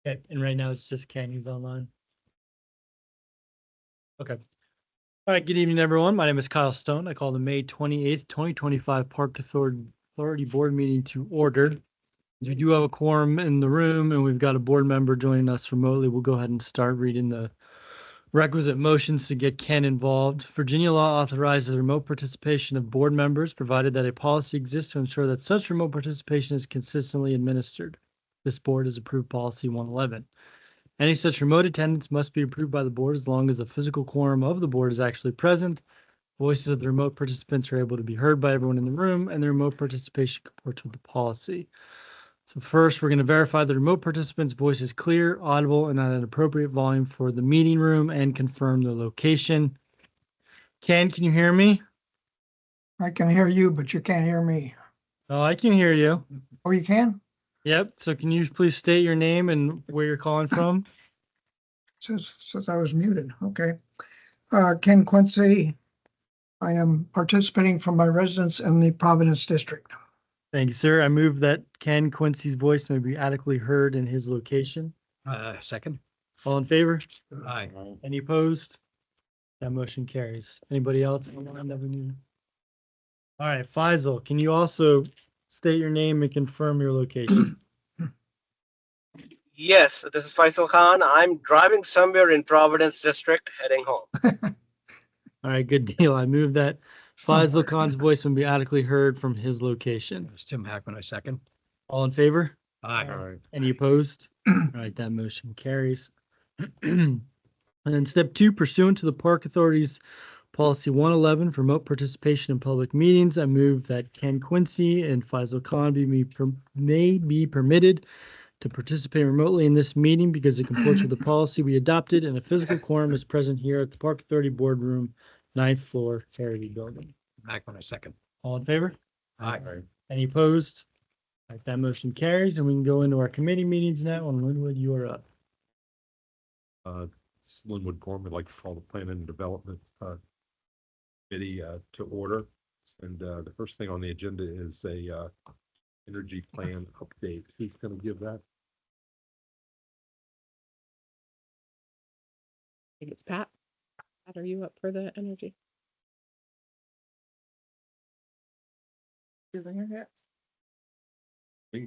Okay, and right now it's just Ken who's online. Okay. All right, good evening, everyone. My name is Kyle Stone. I call the May 28th, 2025 Park Authority Board meeting to order. We do have a quorum in the room and we've got a board member joining us remotely. We'll go ahead and start reading the requisite motions to get Ken involved. Virginia law authorizes remote participation of board members, provided that a policy exists to ensure that such remote participation is consistently administered. This board has approved policy 111. Any such remote attendance must be approved by the board as long as the physical quorum of the board is actually present. Voices of the remote participants are able to be heard by everyone in the room, and the remote participation comports with the policy. So first, we're going to verify the remote participants' voice is clear, audible, and at an appropriate volume for the meeting room, and confirm their location. Ken, can you hear me? I can hear you, but you can't hear me. Oh, I can hear you. Oh, you can? Yep. So can you please state your name and where you're calling from? Says I was muted. Okay. Ken Quincy. I am participating from my residence in the Providence District. Thank you, sir. I move that Ken Quincy's voice may be adequately heard in his location. Second. All in favor? Aye. Any opposed? That motion carries. Anybody else online that we need? All right, Faisal, can you also state your name and confirm your location? Yes, this is Faisal Khan. I'm driving somewhere in Providence District, heading home. All right, good deal. I move that Faisal Khan's voice will be adequately heard from his location. It's Tim Hackman, I second. All in favor? Aye. Any opposed? All right, that motion carries. And then step 2, pursuant to the Park Authority's Policy 111 for remote participation in public meetings, I move that Ken Quincy and Faisal Khan may be permitted to participate remotely in this meeting because it comports with the policy we adopted and a physical quorum is present here at the Park Authority Boardroom, 9th floor, Heritage Building. Hackman, I second. All in favor? Aye. Any opposed? All right, that motion carries, and we can go into our committee meetings now. And Linwood, you are up. It's Linwood Gorman, I'd like to call the Plan and Development Committee to order. And the first thing on the agenda is a energy plan update. Who's going to give that? I think it's Pat. Pat, are you up for the energy? Isn't here yet? We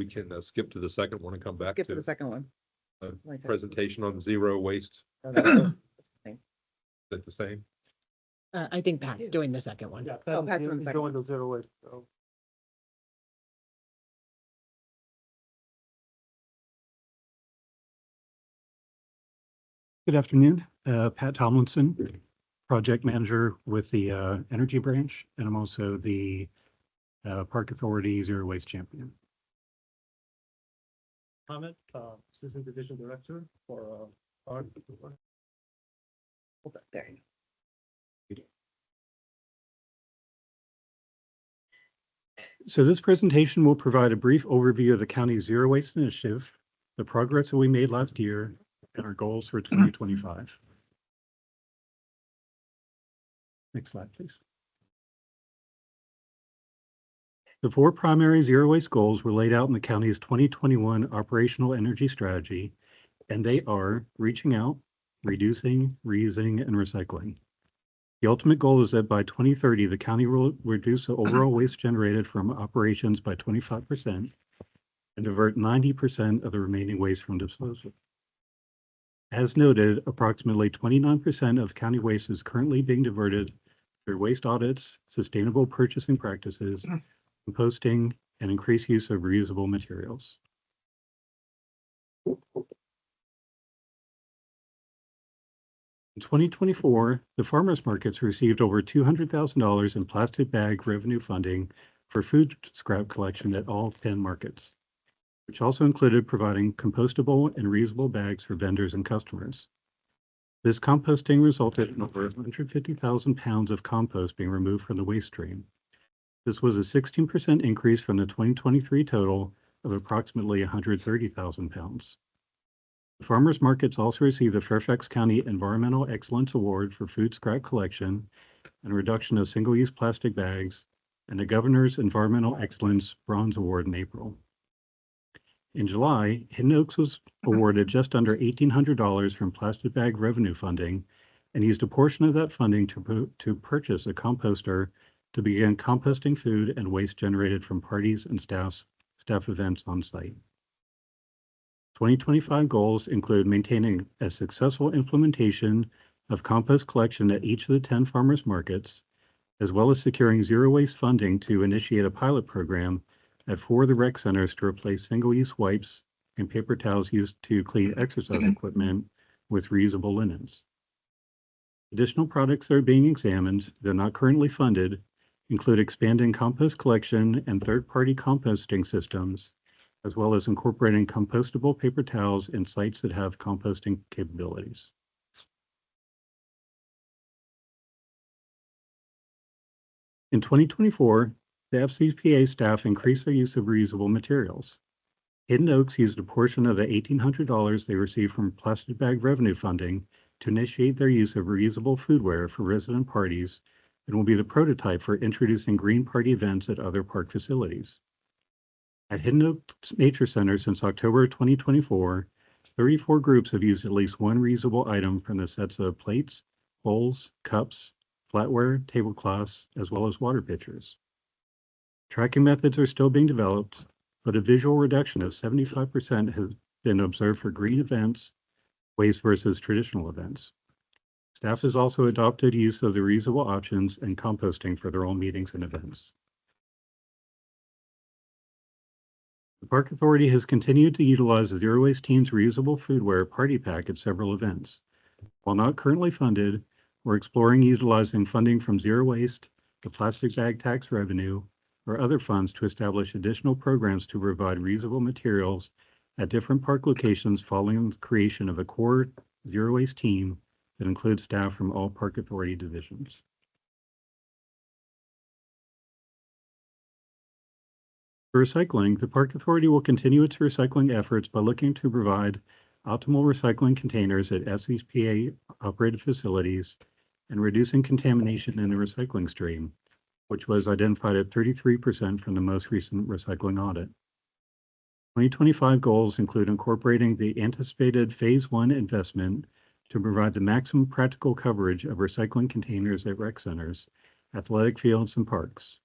can skip to the second one and come back Skip to to the second one. presentation on zero waste. Oh, Is that the same? I think Pat doing the second one. Oh, Pat's doing the second one. Zero waste. So. Good afternoon, Pat Tomlinson, project manager with the energy branch, and I'm also the Park Authority Zero Waste Champion. Comment, Assistant Division Director for Park. Hold up, there you go. So this presentation will provide a brief overview of the county's Zero Waste Initiative, the progress that we made last year, and our goals for 2025. Next slide, please. The 4 primary zero waste goals were laid out in the county's 2021 operational energy strategy, and they are reaching out, reducing, reusing, and recycling. The ultimate goal is that by 2030, the county will reduce the overall waste generated from operations by 25% and divert 90% of the remaining waste from disposal. As noted, approximately 29% of county waste is currently being diverted through waste audits, sustainable purchasing practices, composting, and increased use of reusable materials. In 2024, the farmers markets received over $200,000 in plastic bag revenue funding for food scrap collection at all 10 markets, which also included providing compostable and reusable bags for vendors and customers. This composting resulted in over 150,000 pounds of compost being removed from the waste stream. This was a 16% increase from the 2023 total of approximately 130,000 pounds. The farmers markets also received the Fairfax County Environmental Excellence Award for food scrap collection and reduction of single-use plastic bags, and the Governor's Environmental Excellence Bronze Award in April. In July, Hidden Oaks was awarded just under $1,800 from plastic bag revenue funding and used a portion of that funding to purchase a composter to begin composting food and waste generated from parties and staff events on site. 2025 goals include maintaining a successful implementation of compost collection at each of the 10 farmers markets, as well as securing zero waste funding to initiate a pilot program at 4 of the rec centers to replace single-use wipes and paper towels used to clean exercise equipment with reusable linens. Additional projects that are being examined that are not currently funded include expanding compost collection and third-party composting systems, as well as incorporating compostable paper towels in sites that have composting capabilities. In 2024, the FCPA staff increased their use of reusable materials. Hidden Oaks used a portion of the $1,800 they received from plastic bag revenue funding to initiate their use of reusable foodware for resident parties and will be the prototype for introducing green party events at other park facilities. At Hidden Oaks Nature Center since October 2024, 34 groups have used at least one reusable item from the sets of plates, bowls, cups, flatware, tablecloths, as well as water pitchers. Tracking methods are still being developed, but a visual reduction of 75% has been observed for green events, waste versus traditional events. Staff has also adopted use of the reusable options and composting for their own meetings and events. The Park Authority has continued to utilize the Zero Waste Team's reusable foodware party pack at several events. While not currently funded, we're exploring utilizing funding from Zero Waste, the plastic bag tax revenue, or other funds to establish additional programs to provide reusable materials at different park locations following the creation of a core Zero Waste team that includes staff from all Park Authority divisions. For recycling, the Park Authority will continue its recycling efforts by looking to provide optimal recycling containers at SCPA operated facilities and reducing contamination in the recycling stream, which was identified at 33% from the most recent recycling audit. 2025 goals include incorporating the anticipated Phase 1 investment to provide the maximum practical coverage of recycling containers at rec centers, athletic fields, and parks.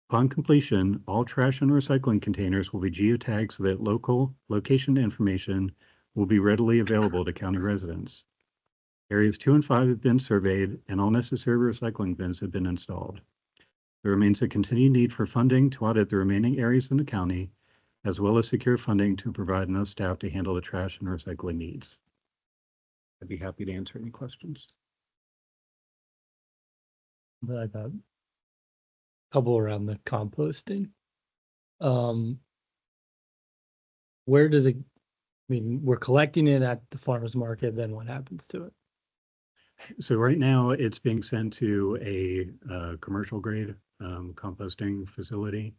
Upon completion, all trash and recycling containers will be geotagged so that location information will be readily available to county residents. Areas 2 and 5 have been surveyed and all necessary recycling bins have been installed. There remains a continued need for funding to audit the remaining areas in the county, as well as secure funding to provide enough staff to handle the trash and recycling needs. I'd be happy to answer any questions. But I got a couple around the composting. Where does it, I mean, we're collecting it at the farmer's market, then what happens to it? So right now it's being sent to a commercial grade composting facility.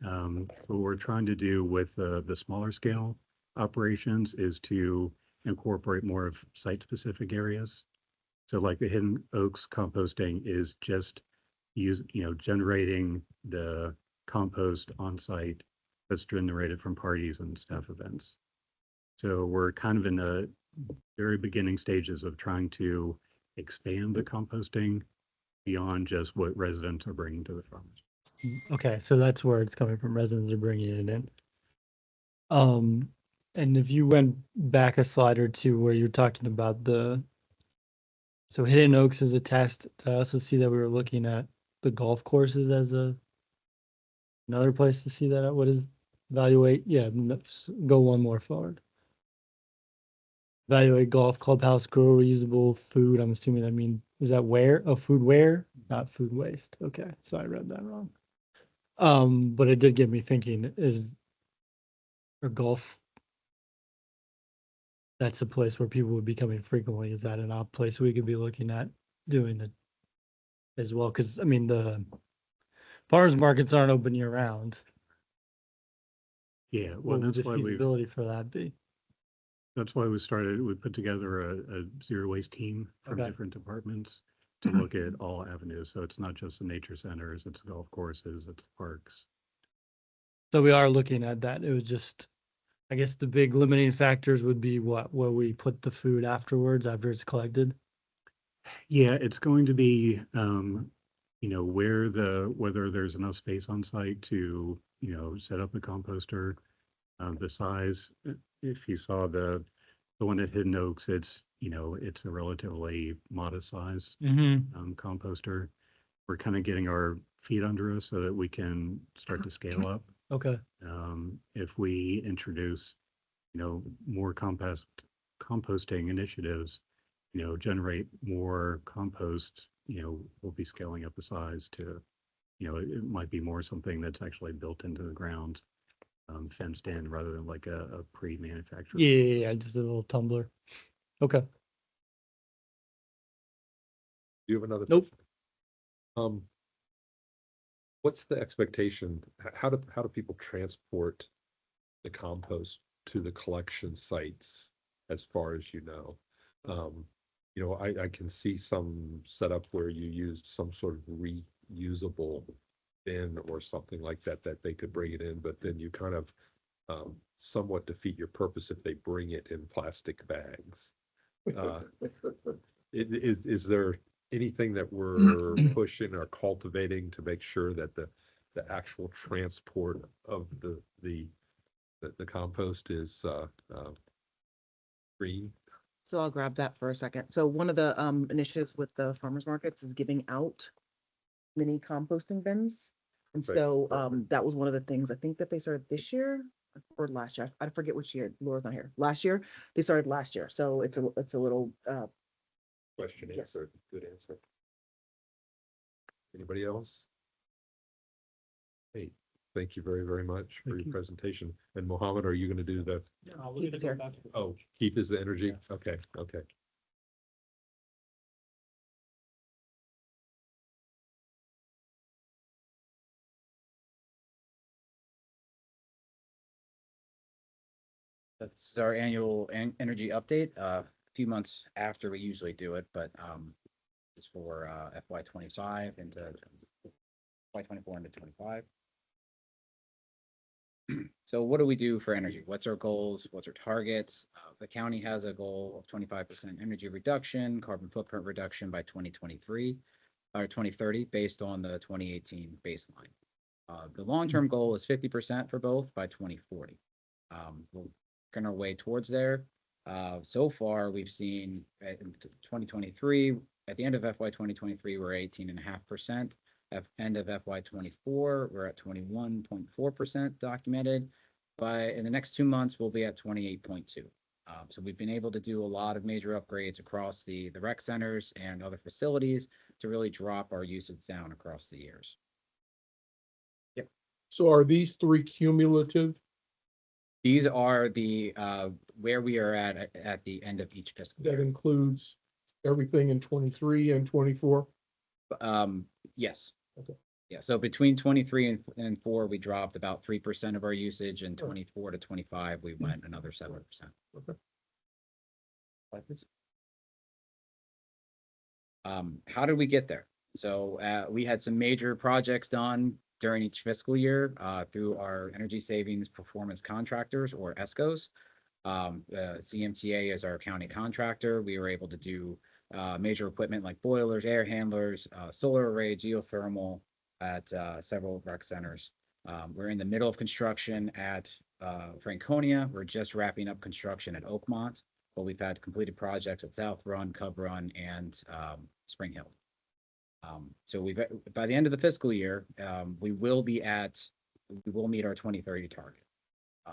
What we're trying to do with the smaller scale operations is to incorporate more of site specific areas. So like the Hidden Oaks composting is just generating the compost on site that's generated from parties and staff events. So we're kind of in the very beginning stages of trying to expand the composting beyond just what residents are bringing to the farmers. Okay, so that's where it's coming from. Residents are bringing it in. And if you went back a slide or two where you're talking about so Hidden Oaks is a test. I also see that we were looking at the golf courses as another place to see that. What is evaluate? Yeah, go one more forward. Evaluate golf clubhouse, grow reusable food. I'm assuming that means, is that where? Oh, food where? Not food waste. Okay, so I read that wrong. But it did get me thinking, golf, that's a place where people would be coming frequently. Is that an odd place we could be looking at doing it as well? Because I mean, the farmers markets aren't open year round. Yeah, well, What would that's the why feasibility for that be? we put together a zero waste team from Okay. different departments to look at all avenues. So it's not just the nature centers, it's golf courses, it's parks. So we are looking at that. It was just I guess the big limiting factors would be what, where we put the food afterwards, after it's collected. Yeah, it's going to be, whether there's enough space on site to, set up a composter. The size, if you saw the one at Hidden Oaks, it's a relatively modest size, composter. We're kind of getting our feet under us so that we can start to scale up. Okay. If we introduce, more composting initiatives, generate more compost, we'll be scaling up the size to, it might be more something that's actually built into the ground, fenced in rather than like a pre-manufactured. Yeah, just a little tumbler. Okay. Do you have another? Nope. question? What's the expectation? How do people transport the compost to the collection sites, as far as you know? I can see some setup where you used some sort of reusable bin or something like that they could bring it in, but then you kind of somewhat defeat your purpose if they bring it in plastic bags. Is there anything that we're pushing or cultivating to make sure that the actual transport of the compost is green? So I'll grab that for a second. So one of the initiatives with the farmers markets is giving out mini composting bins. And Right, so perfect. that was one of the things I think that they started this year or last year. I forget which year. Laura's not here. Last year. They started last year. So it's a little Question Yes. answered, good answer. Anybody else? Hey, thank you very, very much for Thank your you. presentation. And Mohammed, are you gonna do the, Keith is here. oh, Keith is the energy? Okay, okay. That's our annual energy update, a few months after we usually do it, but it's for FY 25 into FY 24 into 25. So what do we do for energy? What's our goals? What's our targets? The county has a goal of 25% energy reduction, carbon footprint reduction by 2023 or 2030 based on the 2018 baseline. The long-term goal is 50% for both by 2040. We're working our way towards there. So far, we've seen in 2023, at the end of FY 2023, we're 18.5%. At end of FY 24, we're at 21.4% documented. In the next 2 months, we'll be at 28.2. So we've been able to do a lot of major upgrades across the rec centers and other facilities to really drop our usage down across the years. So are these three cumulative? These are the where we are at the end of each fiscal That year. includes everything in 23 and 24? Yes. Okay. Yeah, so between 23 and 4, we dropped about 3% of our usage, and 24 to 25, we went another 7%. Okay. Slide, please. How did we get there? So we had some major projects done during each fiscal year through our energy savings performance contractors, or ESCOs. CMTA is our county contractor. We were able to do major equipment like boilers, air handlers, solar array, geothermal at several rec centers. We're in the middle of construction at Franconia. We're just wrapping up construction at Oakmont, but we've had completed projects at South Run, Cub Run, and Spring Hill. So by the end of the fiscal year, we will meet our 2030 target.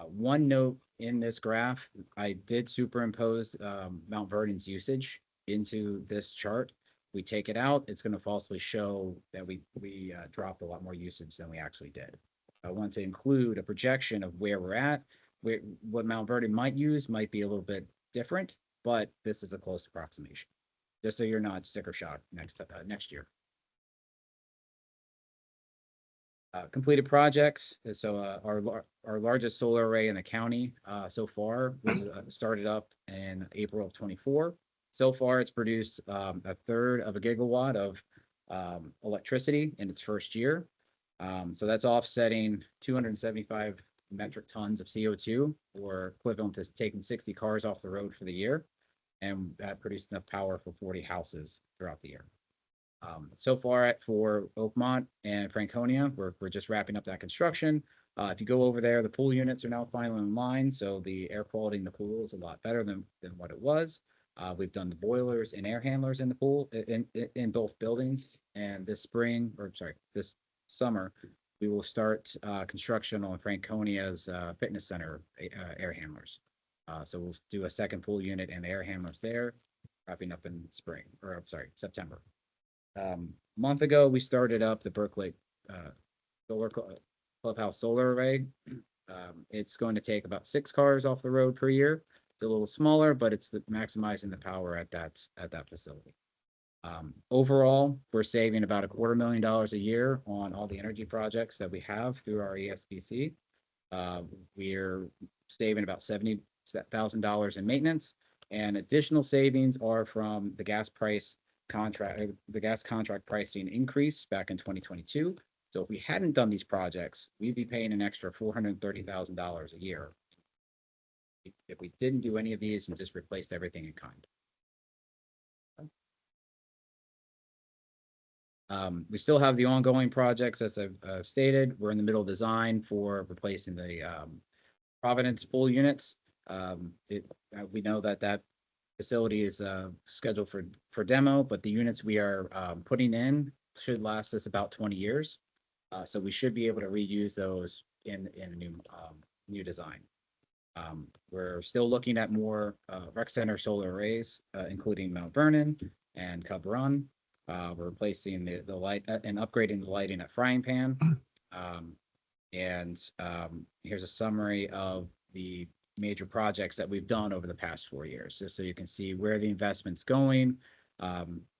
One note in this graph, I did superimpose Mount Vernon's usage into this chart. We take it out, it's going to falsely show that we dropped a lot more usage than we actually did. I want to include a projection of where we're at. What Mount Vernon might use might be a little bit different, but this is a close approximation, just so you're not sticker shock next year. Completed projects. So our largest solar array in the county so far was started up in April of 24. So far, it's produced a third of a gigawatt of electricity in its first year. So that's offsetting 275 metric tons of CO2, or equivalent to taking 60 cars off the road for the year. And that produced enough power for 40 houses throughout the year. So far for Oakmont and Franconia, we're just wrapping up that construction. If you go over there, the pool units are now finally online, so the air quality in the pool is a lot better than what it was. We've done the boilers and air handlers in the pool, in both buildings, and this summer, we will start construction on Franconia's fitness center air handlers. So we'll do a second pool unit and air handlers there, wrapping up in September. Month ago, we started up the Berkeley clubhouse solar array. It's going to take about 6 cars off the road per year. It's a little smaller, but it's maximizing the power at that facility. Overall, we're saving about $250,000 a year on all the energy projects that we have through our ESPC. We're saving about $70,000 in maintenance, and additional savings are from the gas contract pricing increase back in 2022. So if we hadn't done these projects, we'd be paying an extra $430,000 a year if we didn't do any of these and just replaced everything in kind. We still have the ongoing projects, as I've stated. We're in the middle of design for replacing the Providence pool units. We know that facility is scheduled for demo, but the units we are putting in should last us about 20 years. So we should be able to reuse those in a new design. We're still looking at more rec center solar arrays, including Mount Vernon and Cub Run. We're replacing the light and upgrading the lighting at Frying Pan. Here's a summary of the major projects that we've done over the past 4 years, just so you can see where the investment's going.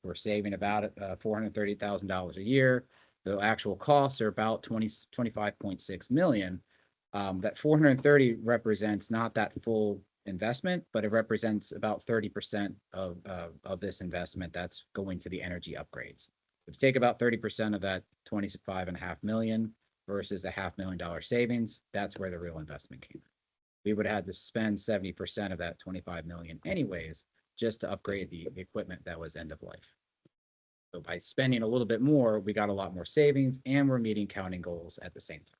We're saving about $430,000 a year. The actual costs are about $25.6 million. That 430 represents not that full investment, but it represents about 30% of this investment that's going to the energy upgrades. If you take about 30% of that 25.5 million versus a $500,000 savings, that's where the real investment came. We would have had to spend 70% of that 25 million anyways, just to upgrade the equipment that was end of life. So by spending a little bit more, we got a lot more savings, and we're meeting counting goals at the same time.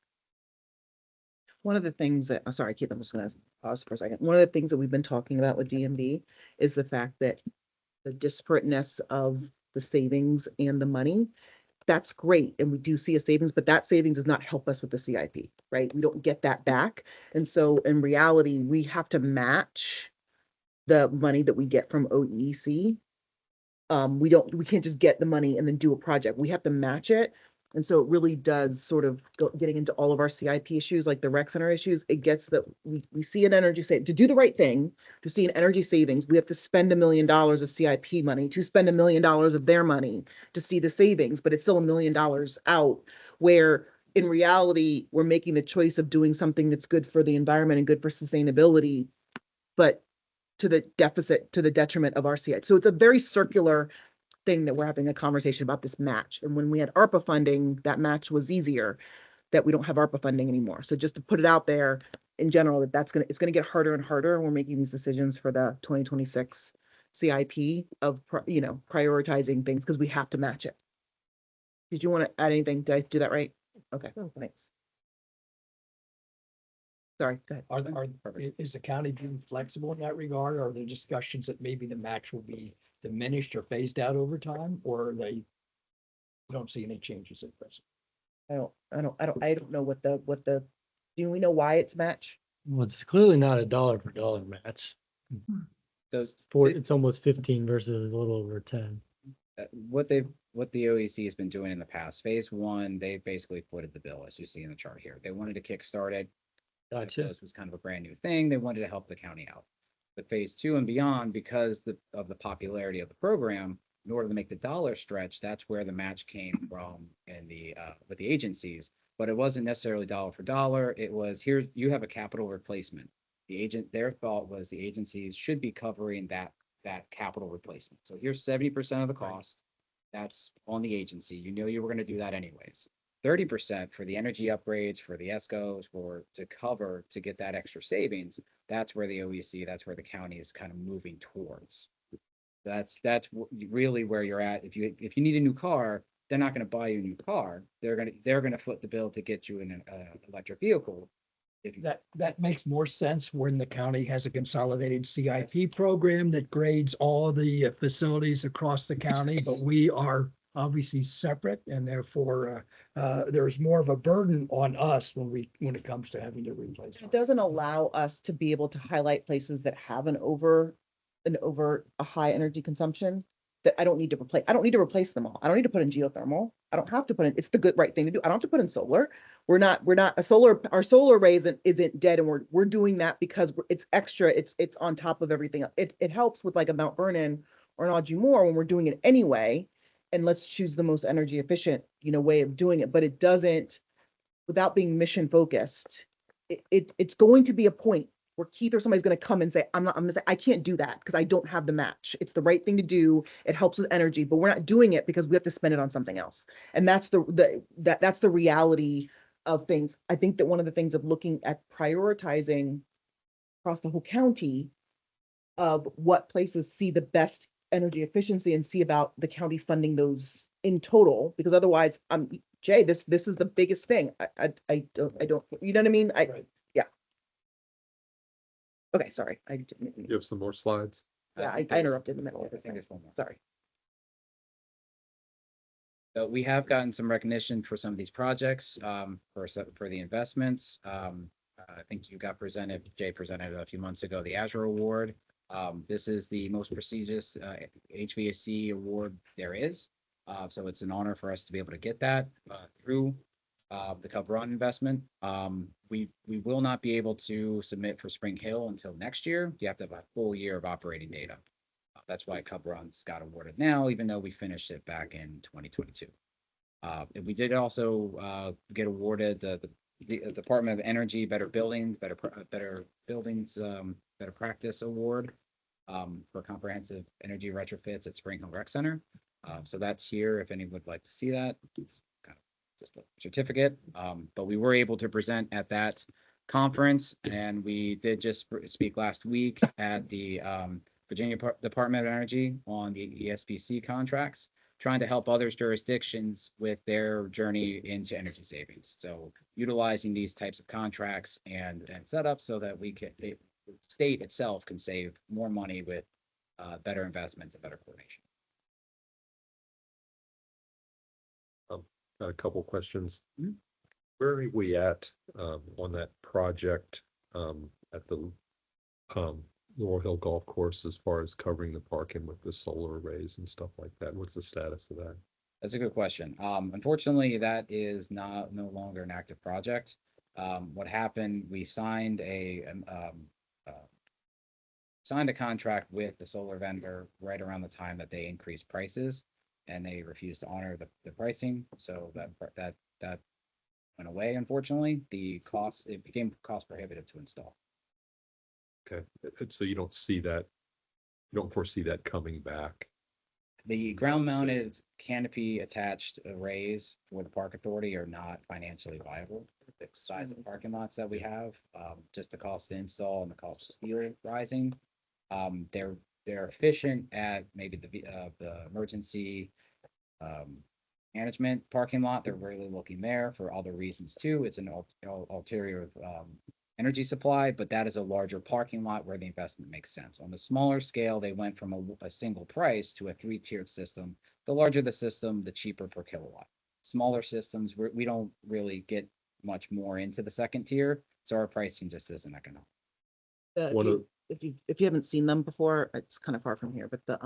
One of the things that, sorry, Keith, I'm just gonna pause for a second. One of the things that we've been talking about with DMV is the fact that the disparateness of the savings and the money, that's great. And we do see a savings, but that savings does not help us with the CIP, right? We don't get that back. And so in reality, we have to match the money that we get from OEC. We can't just get the money and then do a project. We have to match it. And so it really does sort of getting into all of our CIP issues, like the rec center issues. It gets that we see an energy save to do the right thing, to see an energy savings. We have to spend $1 million of CIP money to spend $1 million of their money to see the savings, but it's still $1 million out, where in reality, we're making the choice of doing something that's good for the environment and good for sustainability, but to the detriment of our CIP. So it's a very circular thing that we're having a conversation about, this match. And when we had ARPA funding, that match was easier. That we don't have ARPA funding anymore. So just to put it out there in general, it's gonna get harder and harder. And we're making these decisions for the 2026 CIP of prioritizing things because we have to match it. Did you want to add anything? Did I do that right? Okay, thanks. Sorry, go ahead. Is the county being flexible in that regard? Or are there discussions that maybe the match will be diminished or phased out over time, or you don't see any changes at present? I don't know what the, do we know why it's match? Well, it's clearly not a dollar for dollar match. It's almost 15 versus a little over 10. What the OEC has been doing in the past, phase one, they basically footed the bill, as you see in the chart here. They wanted to kickstart it. Gotcha. This was kind of a brand new thing. They wanted to help the county out. But phase two and beyond, because of the popularity of the program, in order to make the dollar stretch, that's where the match came from with the agencies. But it wasn't necessarily dollar for dollar. It was, here, you have a capital replacement. Their thought was the agencies should be covering that capital replacement. So here's 70% of the cost. That's on the agency. You know you were going to do that anyways. 30% for the energy upgrades, for the ESCOs, to get that extra savings. That's where the OEC, that's where the county is kind of moving towards. That's really where you're at. If you need a new car, they're not going to buy you a new car. They're going to foot the bill to get you an electric vehicle. If you, That makes more sense when the county has a consolidated CIP program that grades all the facilities across the county, but we are obviously separate, and therefore there's more of a burden on us when it comes to having to replace. It doesn't allow us to be able to highlight places that have an over a high energy consumption that I don't need to replace. I don't need to replace them all. I don't need to put in geothermal. I don't have to put in, it's the good right thing to do. I don't have to put in solar. We're not our solar array isn't dead, and we're doing that because it's extra. It's on top of everything. It helps with like a Mount Vernon or an Audrey Moore when we're doing it anyway. And let's choose the most energy efficient, way of doing it. But it doesn't, without being mission focused, it's going to be a point where Keith or somebody's going to come and say, I'm going to say, I can't do that because I don't have the match. It's the right thing to do. It helps with energy, but we're not doing it because we have to spend it on something else. And that's that's the reality of things. I think that one of the things of looking at prioritizing across the whole county of what places see the best energy efficiency and see about the county funding those in total, because otherwise, Jay, this is the biggest thing. I don't, you know what I mean? Right. Okay, sorry. I didn't. You have some more slides? Yeah, I interrupted in the middle of I it. think there's one more. Sorry. So we have gotten some recognition for some of these projects, for the investments. I think Jay presented a few months ago, the Azure Award. This is the most prestigious HVAC award there is. So it's an honor for us to be able to get that through the Cub Run investment. We will not be able to submit for Spring Hill until next year. You have to have a full year of operating data. That's why Cub Run's got awarded now, even though we finished it back in 2022. And we did also get awarded the Department of Energy Better Buildings, Better Practice Award for comprehensive energy retrofits at Spring Hill Rec Center. So that's here if anyone would like to see that. It's kind of just a certificate, but we were able to present at that conference, and we did just speak last week at the Virginia Department of Energy on the ESPC contracts, trying to help other jurisdictions with their journey into energy savings. So utilizing these types of contracts and setups so that the state itself can save more money with better investments and better coordination. Got a couple questions. Mhm. Where are we at on that project at the Laurel Hill Golf Course as far as covering the parking with the solar arrays and stuff like that? What's the status of that? That's a good question. Unfortunately, that is no longer an active project. What happened, we signed a contract with the solar vendor right around the time that they increased prices, and they refused to honor the pricing. So that went away, unfortunately. It became cost prohibitive to install. Okay, so you don't foresee that coming back? The ground mounted canopy attached arrays for the park authority are not financially viable. The size of parking lots that we have, just the cost to install and the cost of steel rising. They're efficient at maybe the emergency management parking lot. They're really looking there for other reasons too. It's an ulterior energy supply, but that is a larger parking lot where the investment makes sense. On the smaller scale, they went from a single price to a 3-tiered system. The larger the system, the cheaper per kilowatt. Smaller systems, we don't really get much more into the second tier, so our pricing just isn't economic. If you haven't seen them before, it's kind of far from here, but the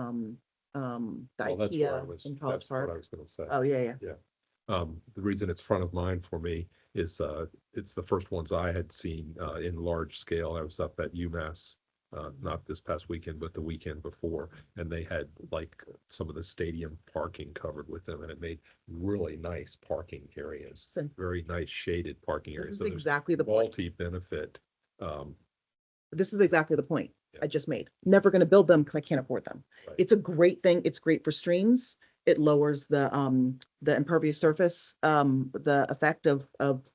Well, that's what I IKEA was, in College that's what I Park. was gonna say. Oh, yeah. The reason it's front of mind for me is it's the first ones I had seen in large scale. I was up at UMass, not this past weekend, but the weekend before, and they had like some of the stadium parking covered with them, and it made really nice parking areas, So very nice shaded parking this areas. is So there's exactly the point. multi-benefit. This is exactly the point Yeah. I just made. Never going to build them because I can't afford them. Right. It's a great thing. It's great for streams. It lowers the impervious surface, the effect of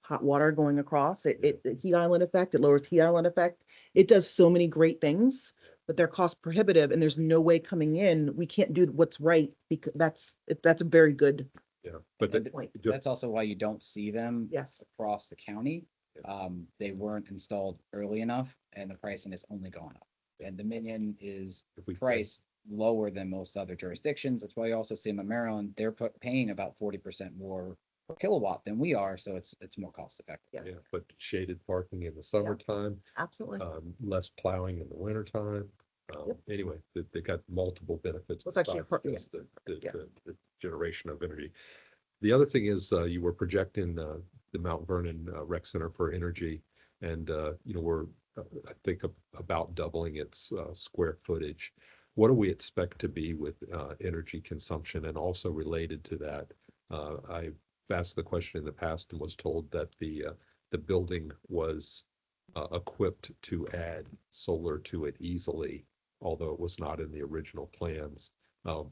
hot water going across. The heat island effect, it lowers heat island effect. It does so many great things, but they're cost prohibitive and there's no way coming in. We can't do what's right because that's a very good Yeah, but And that- point. just- That's also why you don't see them Yes. across the county. They weren't installed early enough and the pricing is only going up. And Dominion is if we can- priced lower than most other jurisdictions. That's why you also see them in Maryland, they're paying about 40% more per kilowatt than we are, so it's more cost effective. Yeah. Yeah, but shaded parking in the summertime, Absolutely. less plowing in the wintertime. Anyway, they got multiple benefits. Well, it's actually besides yeah. just the Yeah. the generation of energy. The other thing is, you were projecting, the Mount Vernon Rec Center for energy. And, we're, I think about doubling its, square footage. What do we expect to be with, energy consumption? And also related to that, I've asked the question in the past and was told that the building was, equipped to add solar to it easily, although it was not in the original plans.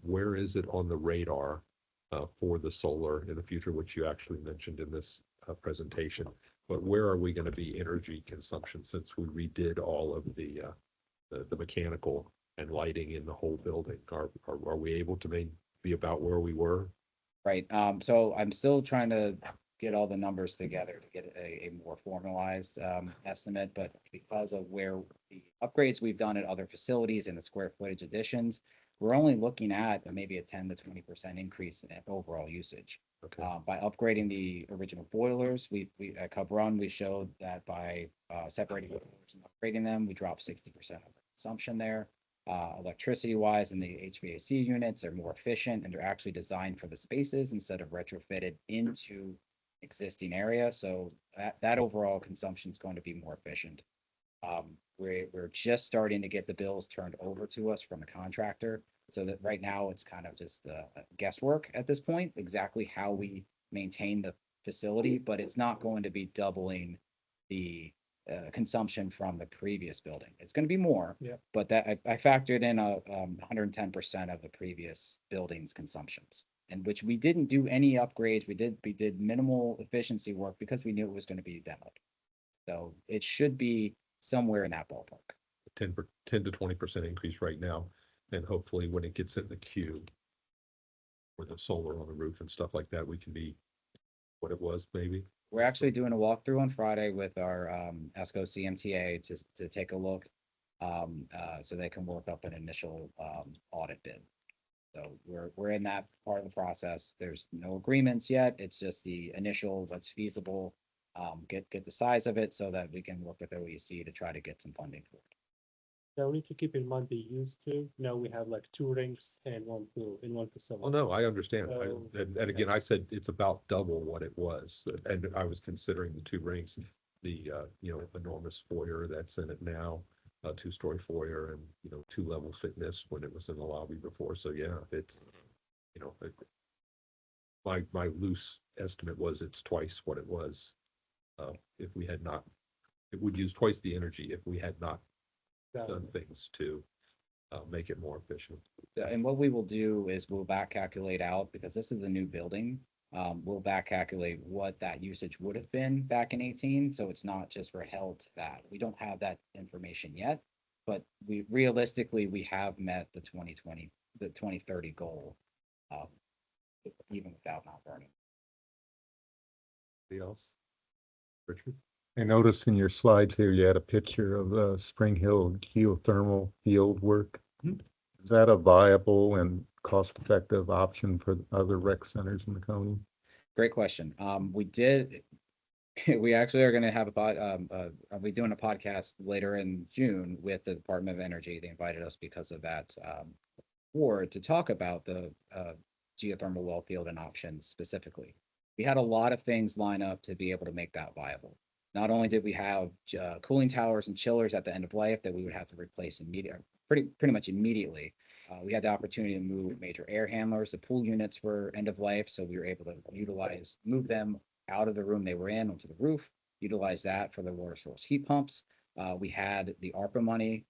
Where is it on the radar for the solar in the future, which you actually mentioned in this presentation? But where are we going to be energy consumption since we redid all of the mechanical and lighting in the whole building? Are we able to be about where we were? Right, so I'm still trying to get all the numbers together to get a more formalized estimate, but because of where the upgrades we've done at other facilities and the square footage additions, we're only looking at maybe a 10 to 20% increase in overall usage. Okay. By upgrading the original boilers, we at Cub Run, we showed that by separating the boilers and upgrading them, we dropped 60% of consumption there. Electricity wise, and the HVAC units are more efficient and they're actually designed for the spaces instead of retrofitted into existing area. So that overall consumption is going to be more efficient. We're just starting to get the bills turned over to us from the contractor. So that right now it's kind of just guesswork at this point, exactly how we maintain the facility, but it's not going to be doubling the consumption from the previous building. It's going to be more, Yeah. but that I factored in 110% of the previous building's consumptions, and which we didn't do any upgrades. We did minimal efficiency work because we knew it was going to be demoed. So it should be somewhere in that ballpark. 10 to 20% increase right now. And hopefully when it gets in the queue with the solar on the roof and stuff like that, we can be what it was maybe. We're actually doing a walkthrough on Friday with our ESCO CMTA to take a look, so they can work up an initial audit bid. So we're in that part of the process. There's no agreements yet. It's just the initial what's feasible. Get the size of it so that we can work with OEC to try to get some funding for it. Now we need to keep in mind the use too. Now we have like 2 rings and 1 pool in one facility. Oh, no, I understand. So- And again, I said it's about double what it was. And I was considering the 2 rings, the, enormous foyer that's in it now, a 2-story foyer and, 2-level fitness when it was in the lobby before. So yeah, it's, my loose estimate was it's twice what it was. If we had not, it would use twice the energy if we had not done things to make it more efficient. And what we will do is we'll back calculate out, because this is a new building. We'll back calculate what that usage would have been back in 18. So it's not just we're held to that. We don't have that information yet, but we realistically, we have met the 2030 goal, even without Mount Vernon. Anybody else? Richard? I noticed in your slides here, you had a picture of the Spring Hill geothermal field work. Is that a viable and cost-effective option for other rec centers in the county? Great question. We actually are going to have I'll be doing a podcast later in June with the Department of Energy. They invited us because of that board to talk about the geothermal well field and options specifically. We had a lot of things line up to be able to make that viable. Not only did we have cooling towers and chillers at the end of life that we would have to replace pretty much immediately. We had the opportunity to move major air handlers. The pool units were end of life, so we were able to move them out of the room they were in onto the roof, utilize that for the water source heat pumps. We had the ARPA money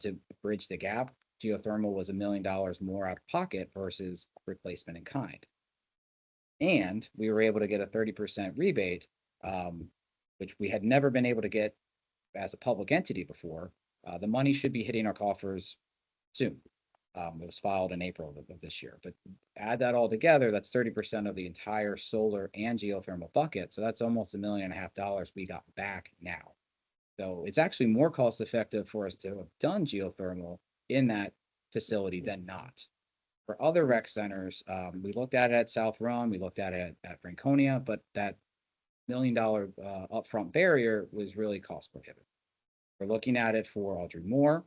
to bridge the gap. geothermal was $1 million more out of pocket versus replacement in kind. And we were able to get a 30% rebate, which we had never been able to get as a public entity before. The money should be hitting our coffers soon. It was filed in April of this year, but add that all together, that's 30% of the entire solar and geothermal bucket. So that's almost $1.5 million we got back now. So it's actually more cost effective for us to have done geothermal in that facility than not. For other rec centers, we looked at it at South Run, we looked at it at Franconia, but that $1 million upfront barrier was really cost prohibitive. We're looking at it for Audrey Moore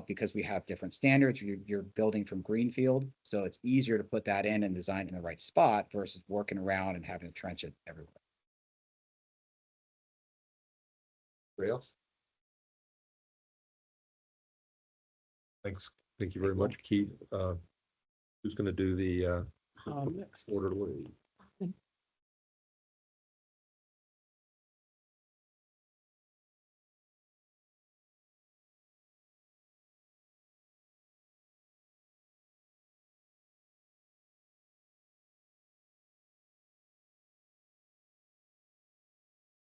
because we have different standards. You're building from greenfield, so it's easier to put that in and design in the right spot versus working around and having to trench it everywhere. Anybody else? Thanks. Thank you very much, Keith. Who's gonna do the Next. orderly?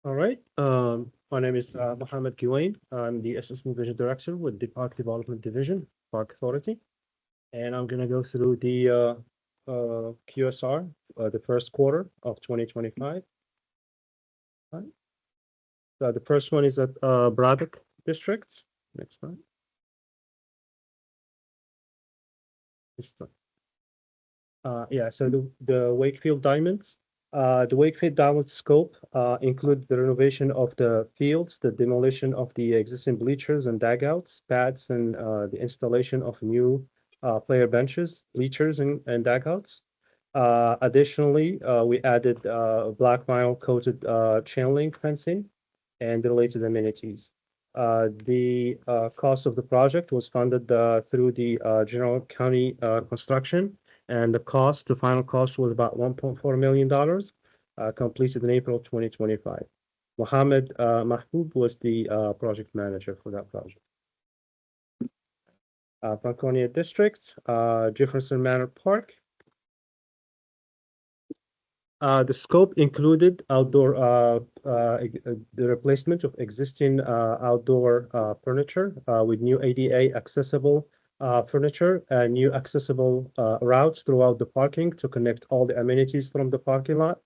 All right, my name is Mohammed Kiwain. I'm the Assistant Division Director with the Park Development Division, Park Authority. And I'm gonna go through the QSR, the first quarter of 2025. Right. So the first one is at Braddock District. Next slide. This time. Yeah, so the Wakefield Diamonds. The Wakefield Diamond scope include the renovation of the fields, the demolition of the existing bleachers and dugouts, pads, and the installation of new player benches, bleachers, and dugouts. Additionally, we added black vinyl coated chain link fencing and the related amenities. The cost of the project was funded through the General County construction. And the final cost was about $1.4 million, completed in April 2025. Mohammed Mahmoud was the project manager for that project. Franconia District, Jefferson Manor Park. The scope included outdoor, the replacement of existing outdoor furniture with new ADA accessible furniture and new accessible routes throughout the parking to connect all the amenities from the parking lot.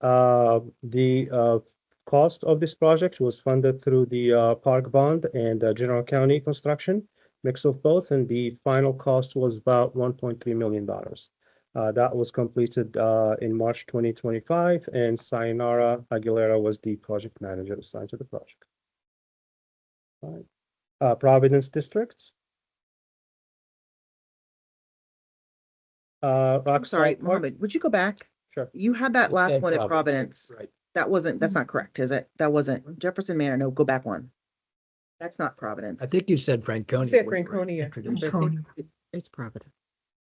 The cost of this project was funded through the park bond and General County construction, mix of both, and the final cost was about $1.3 million. That was completed in March 2025, and Sayonara Aguilera was the project manager assigned to the project. All right. Providence District. I'm sorry, Mohammed, would you go back? Sure. You had that last said one at Providence. Right. That's not correct, is it? That wasn't Jefferson Manor. No, go back one. That's not Providence. I think you said Franconia. You said when you were Franconia. introducing. I think It's Providence.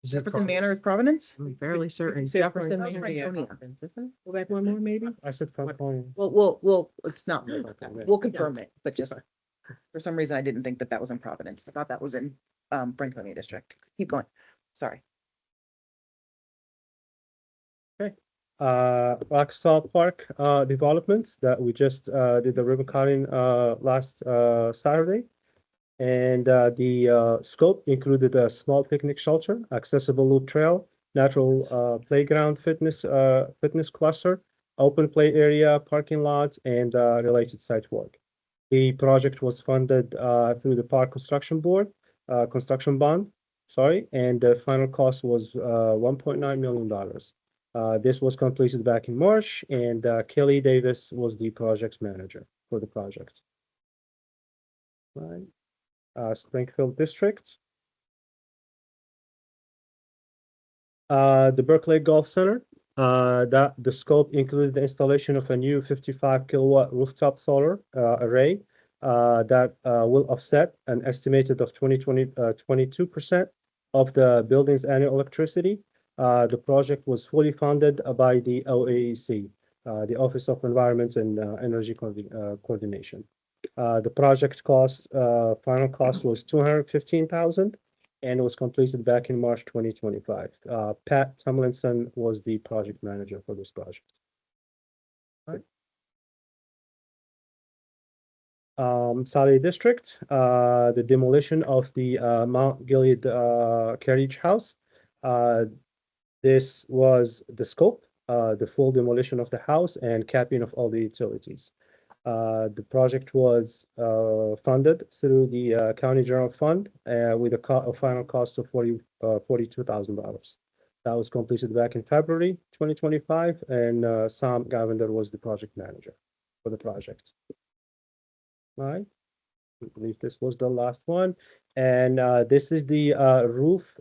Is it Jefferson Manor is Providence? I'm fairly certain. Jefferson Manor, Franconia. Go back one more, maybe? I said Franconia. We'll, it's not, Okay. we'll confirm it, but just, for some reason, I didn't think that was in Providence. I thought that was in, Franconia District. Keep going. Sorry. Rockstar Park developments that we just did the ribbon cutting last Saturday. And the scope included a small picnic shelter, accessible loop trail, natural playground fitness cluster, open play area, parking lots, and related site work. The project was funded through the Park Construction Board, construction bond, and the final cost was $1.9 million. This was completed back in March, and Kelly Davis was the project manager for the project. Right. Springfield District. The Berkeley Golf Center. The scope included the installation of a new 55 kilowatt rooftop solar array that will offset an estimated of 22% of the building's annual electricity. The project was fully funded by the OAEC, the Office of Environment and Energy Coordination. The project cost, final cost was $215,000, and was completed back in March 2025. Pat Tomlinson was the project manager for this project. Salary District, the demolition of the Mount Gilead carriage house. This was the scope, the full demolition of the house and capping of all the utilities. The project was funded through the County General Fund with a final cost of $42,000. That was completed back in February 2025, and Sam Gavender was the project manager for the project. All right, I believe this was the last one. And this is the roof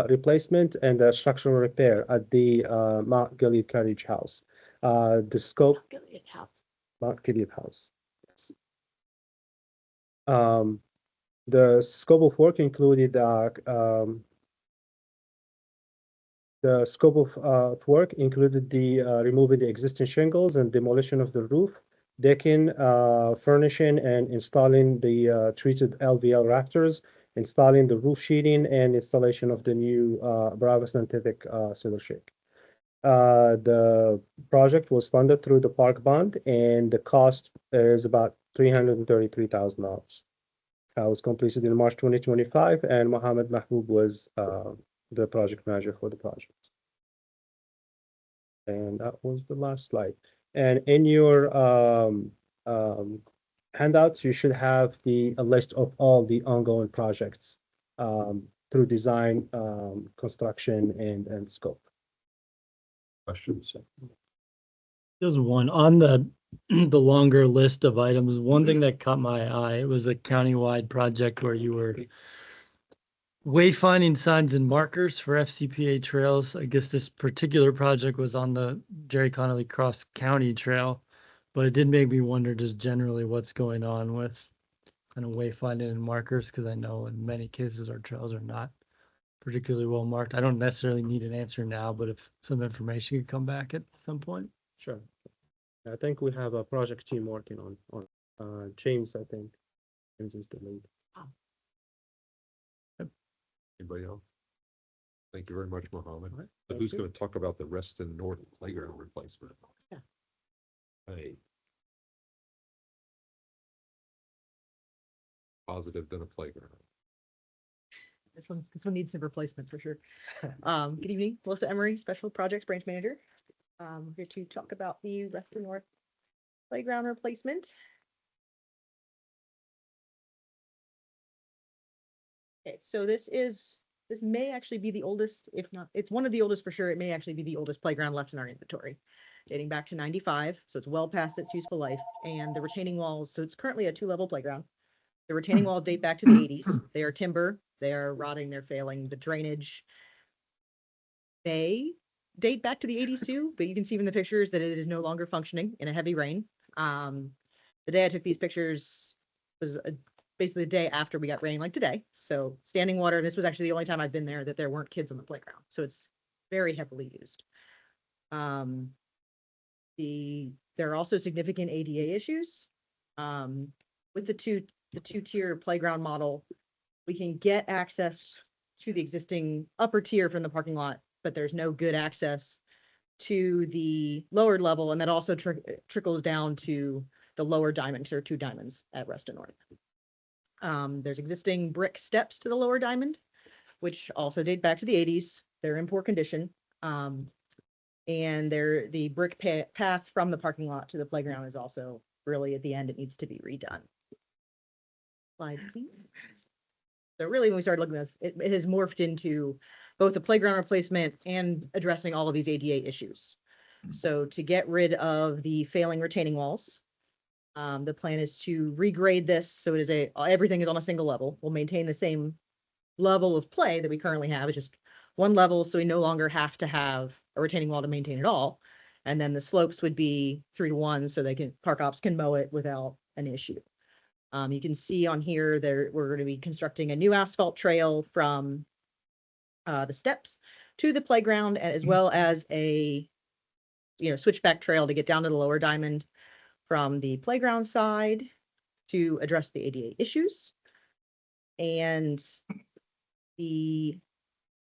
replacement and the structural repair at the Mount Gilead Carriage House. The scope. Mount Gilead House. Yes. The scope of work included the scope of work included the removing the existing shingles and demolition of the roof, decking, furnishing and installing the treated LVL rafters, installing the roof sheeting, and installation of the new Bravo Scientific solar shake. The project was funded through the park bond, and the cost is about $333,000. It was completed in March 2025, and Mohammed Mahmoud was the project manager for the project. And that was the last slide. And in your handouts, you should have a list of all the ongoing projects through design, construction, and scope. Questions? Just one on the the longer list of items. One thing that caught my eye, it was a countywide project where you were wayfinding signs and markers for FCPA trails. I guess this particular project was on the Jerry Connolly Cross County Trail, but it did make me wonder just generally what's going on with kind of wayfinding and markers, because I know in many cases our trails are not particularly well marked. I don't necessarily need an answer now, but if some information could come back at some point. Sure. I think we have a project team working on James, I think. James is the lead. Anybody else? Thank you very much, Mohammed. All right, So thank who's you. going to talk about the Reston North Playground replacement? Yeah. Hey. Positive than a playground. This one needs some replacement for sure. Good evening, Melissa Emery, Special Projects Branch Manager. Here to talk about the Reston North Playground replacement. Okay, so this may actually be the oldest, if not, it's one of the oldest for sure. It may actually be the oldest playground left in our inventory, dating back to 95. So it's well past its useful life, and the retaining walls. So it's currently a 2-level playground. The retaining walls date back to the 80s. They are timber. They are rotting. They're failing. The drainage may date back to the 80s too, but you can see from the pictures that it is no longer functioning in a heavy rain. The day I took these pictures was basically the day after we got rain like today. So standing water, and this was actually the only time I've been there that there weren't kids on the playground. So it's very heavily used. There are also significant ADA issues. With the two-tier playground model, we can get access to the existing upper tier from the parking lot, but there's no good access to the lower level, and that also trickles down to the lower diamond. There are 2 diamonds at Reston North. There's existing brick steps to the lower diamond, which also date back to the 80s. They're in poor condition. And the brick path from the parking lot to the playground is also really at the end. It needs to be redone. Slide, please. So really, when we started looking at this, it has morphed into both a playground replacement and addressing all of these ADA issues. So to get rid of the failing retaining walls, the plan is to regrade this. So it is everything is on a single level. We'll maintain the same level of play that we currently have. It's just one level. So we no longer have to have a retaining wall to maintain it all. And then the slopes would be 3-to-1 so park ops can mow it without an issue. You can see on here we're going to be constructing a new asphalt trail from the steps to the playground, as well as a switchback trail to get down to the lower diamond from the playground side to address the ADA issues. And the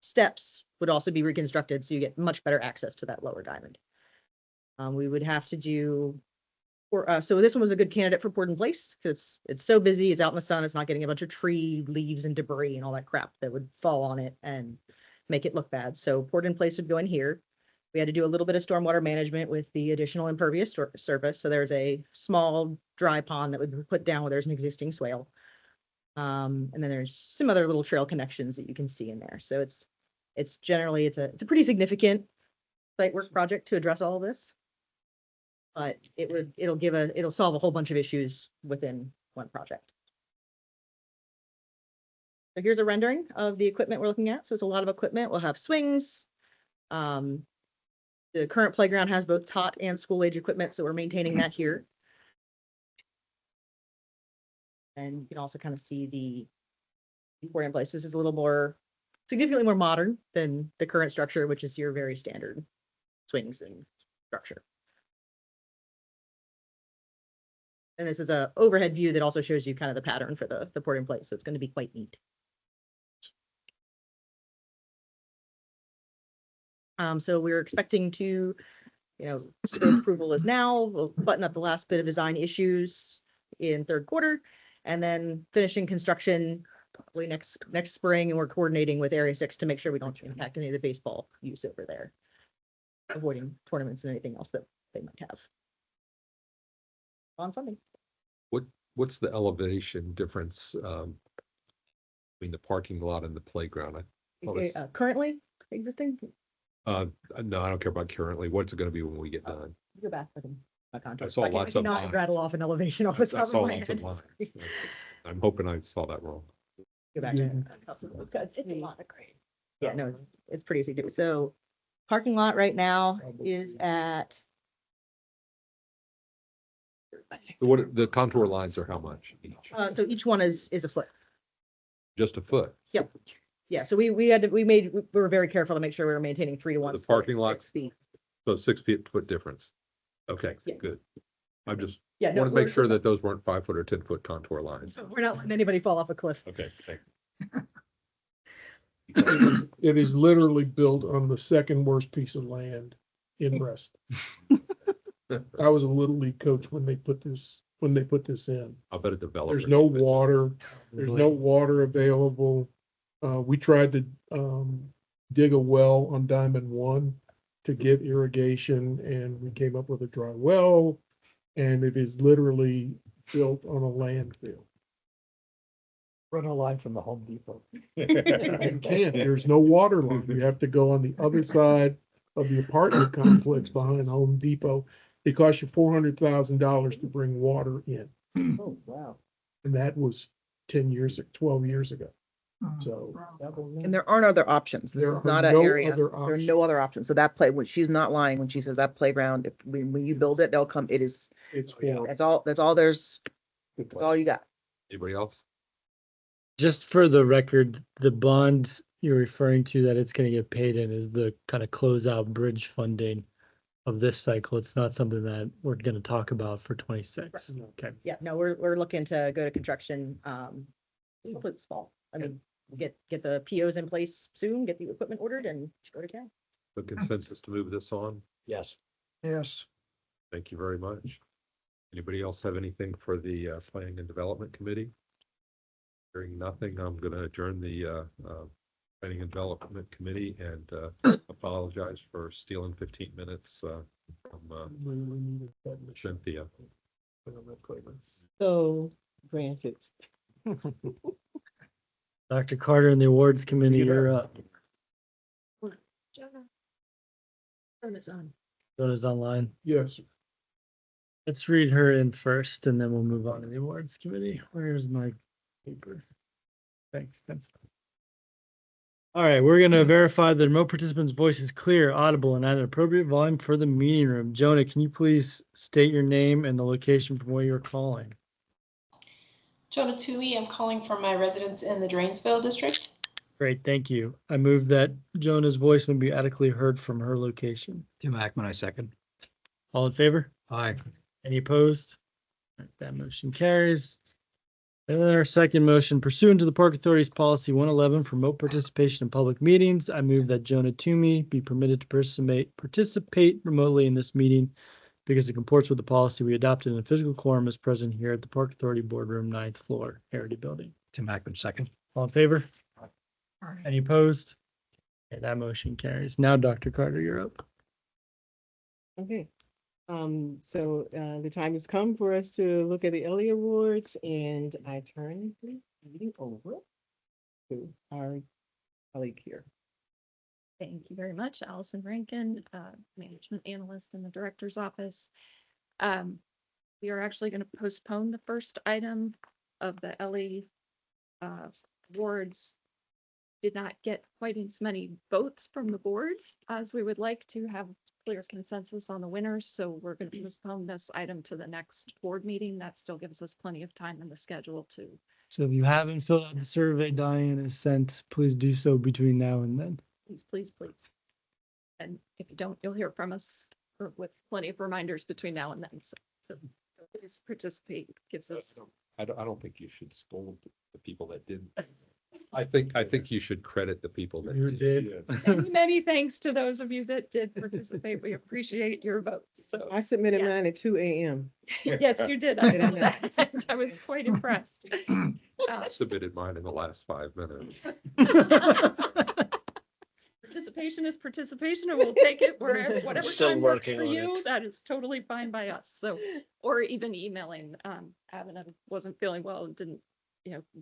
steps would also be reconstructed, so you get much better access to that lower diamond. We would have to do, so this one was a good candidate for Port in Place, because it's so busy, it's out in the sun, it's not getting a bunch of tree leaves and debris and all that crap that would fall on it and make it look bad. So Port in Place would go in here. We had to do a little bit of stormwater management with the additional impervious surface. So there's a small dry pond that would be put down where there's an existing swale. And then there's some other little trail connections that you can see in there. So it's generally, it's a pretty significant site work project to address all of this. But it'll solve a whole bunch of issues within one project. So here's a rendering of the equipment we're looking at. So it's a lot of equipment. We'll have swings. The current playground has both tot and school age equipment, so we're maintaining that here. And you can also kind of see the Port in Place. This is a little more, significantly more modern than the current structure, which is your very standard swings and structure. And this is a overhead view that also shows you kind of the pattern for the Port in Place. So it's going to be quite neat. So we're expecting to, scope approval is now. We'll button up the last bit of design issues in third quarter, and then finishing construction probably next spring. And we're coordinating with Area 6 to make sure we don't impact any of the baseball use over there, avoiding tournaments and anything else that they might have. On funding. What's the elevation difference between the parking lot and the playground? Currently existing, No, I don't care about currently. What's it gonna be when we get done? go back with them. My contract. I saw lots of Not lines. rattle off an elevation off the I top saw of my lots of head. lines. I'm hoping I saw that wrong. Go back. It's a lot of grade. Yeah, no, it's pretty significant. So parking lot right now is at, What, the contour lines are how much each? so each one is a foot. Just a foot? Yep. Yeah, so we were very careful to make sure we were maintaining 3 to 1. The parking split, lot? 6 feet. So 6 foot difference. Okay, Yeah. good. I'm just Yeah, no, wanted to make we're- sure that those weren't 5 foot or 10 foot contour lines. We're not letting anybody fall off a cliff. Okay, thank It is literally built on the second worst piece of land in Brest. I was a little league coach when they put this in. I'll bet a developer. There's no water, there's no water available. We tried to dig a well on Diamond 1 to get irrigation, and we came up with a dry well. And it is literally built on a landfill. Run a line from the Home Depot. You can't, there's no water line. You have to go on the other side of the apartment complex behind Home Depot. It costs you $400,000 to bring water in. Oh, wow. And that was 12 years ago. So And there aren't other options. This There is are not an no area. other There are no other options. So that when she's not lying, when she says that playground, when you build it, they'll come, it's horrible. that's all that's all you got. Anybody else? Just for the record, the bond you're referring to that it's gonna get paid in is the kind of closeout bridge funding of this cycle. It's not something that we're gonna talk about for 26. Okay. Yeah, no, we're looking to go to construction, hopefully this fall. I mean, get the POs in place soon, get the equipment ordered and go to town. The consensus to move this on? Yes. Yes. Thank you very much. Anybody else have anything for the Planning and Development Committee? Hearing nothing, I'm gonna adjourn the Planning and Development Committee and apologize for stealing 15 minutes from Cynthia. So granted. Dr. Carter and the awards committee, you're up. Jonah's online. Yes. Let's read her in first and then we'll move on to the awards committee. Where's my paper? Thanks. All right, we're gonna verify that remote participant's voice is clear, audible, and at an appropriate volume for the meeting room. Jonah, can you please state your name and the location from where you're calling? Jonah Tui, I'm calling from my residence in the Drainsville district. Great, thank you. I move that Jonah's voice would be adequately heard from her location. Tim Ackman, I second. All in favor? Aye. Any opposed? All right, that motion carries. And then our second motion pursuant to the Park Authority's policy 111 for remote participation in public meetings, I move that Jonah Toomey be permitted to participate remotely in this meeting because it comports with the policy we adopted and a physical quorum is present here at the Park Authority Boardroom, 9th floor, Heritage Building. Tim Ackman, second. All in favor? Aye. Any opposed? Okay, that motion carries. Now, Dr. Carter, you're up. Okay. So the time has come for us to look at the Ellie Awards, and I turn the meeting over to our colleague here. Thank you very much, Allison Rankin, Management Analyst in the Director's Office. We are actually going to postpone the first item of the Ellie awards. Did not get quite as many votes from the board as we would like to have clear consensus on the winners. So we're going to postpone this item to the next board meeting. That still gives us plenty of time in the schedule to. So if you haven't filled out the survey Diane has sent, please do so between now and then. Please, please, please. And if you don't, you'll hear from us with plenty of reminders between now and then. So please participate. Gives us. I don't think you should scold the people that didn't. I think you should credit the people that You did. Many, many thanks to those of you that did participate. We appreciate your votes. So I submitted Yes. mine at 2 a.m. yes, you did. I saw that. I was quite impressed. I submitted mine in the last 5 minutes. Participation is participation, and we'll take it wherever, whatever Still time works working for on you. That is totally fine by us. So, or even emailing, Avon wasn't feeling well and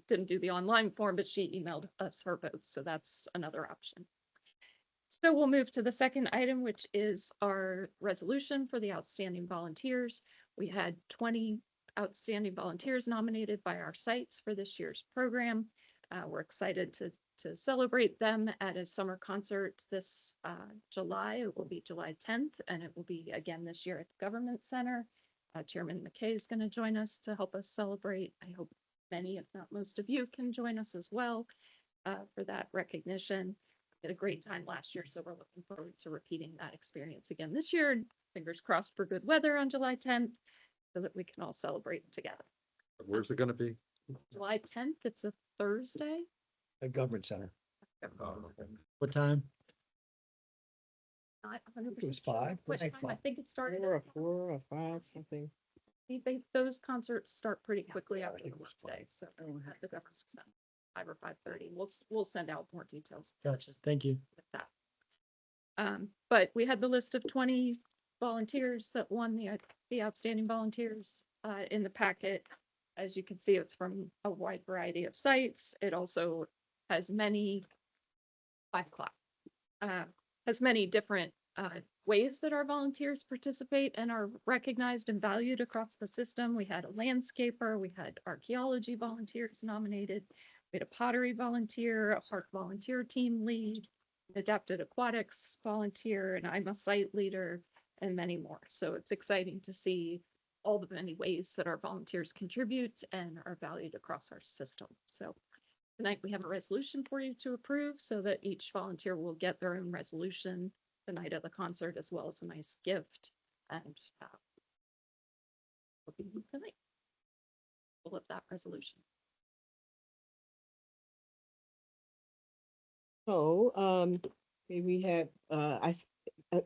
didn't do the online form, but she emailed us her votes. So that's another option. So we'll move to the second item, which is our resolution for the outstanding volunteers. We had 20 outstanding volunteers nominated by our sites for this year's program. We're excited to celebrate them at a summer concert this July. It will be July 10th, and it will be again this year at the Government Center. Chairman McKay is going to join us to help us celebrate. I hope many, if not most of you, can join us as well for that recognition. We had a great time last year, so we're looking forward to repeating that experience again this year. Fingers crossed for good weather on July 10th so that we can all celebrate together. Where's it gonna be? July 10th, it's a Thursday. A government center. What time? Not It was 100% sure 5. what time. I think it started. 4 or 4 or 5, something. I think those concerts start pretty quickly after think the it was workday, so at the Government Center, 5 or 5:30. We'll send out more details. Gotcha. Thank you. With that. But we had the list of 20 volunteers that won the outstanding volunteers in the packet. As you can see, it's from a wide variety of sites. It also has many 5 o'clock. Has many different ways that our volunteers participate and are recognized and valued across the system. We had a landscaper, we had archaeology volunteers nominated, we had a pottery volunteer, a park volunteer team lead, adapted aquatics volunteer, and I'm a site leader, and many more. So it's exciting to see all the many ways that our volunteers contribute and are valued across our system. So tonight we have a resolution for you to approve so that each volunteer will get their own resolution the night of the concert, as well as a nice gift. And tonight, we'll have that resolution. So,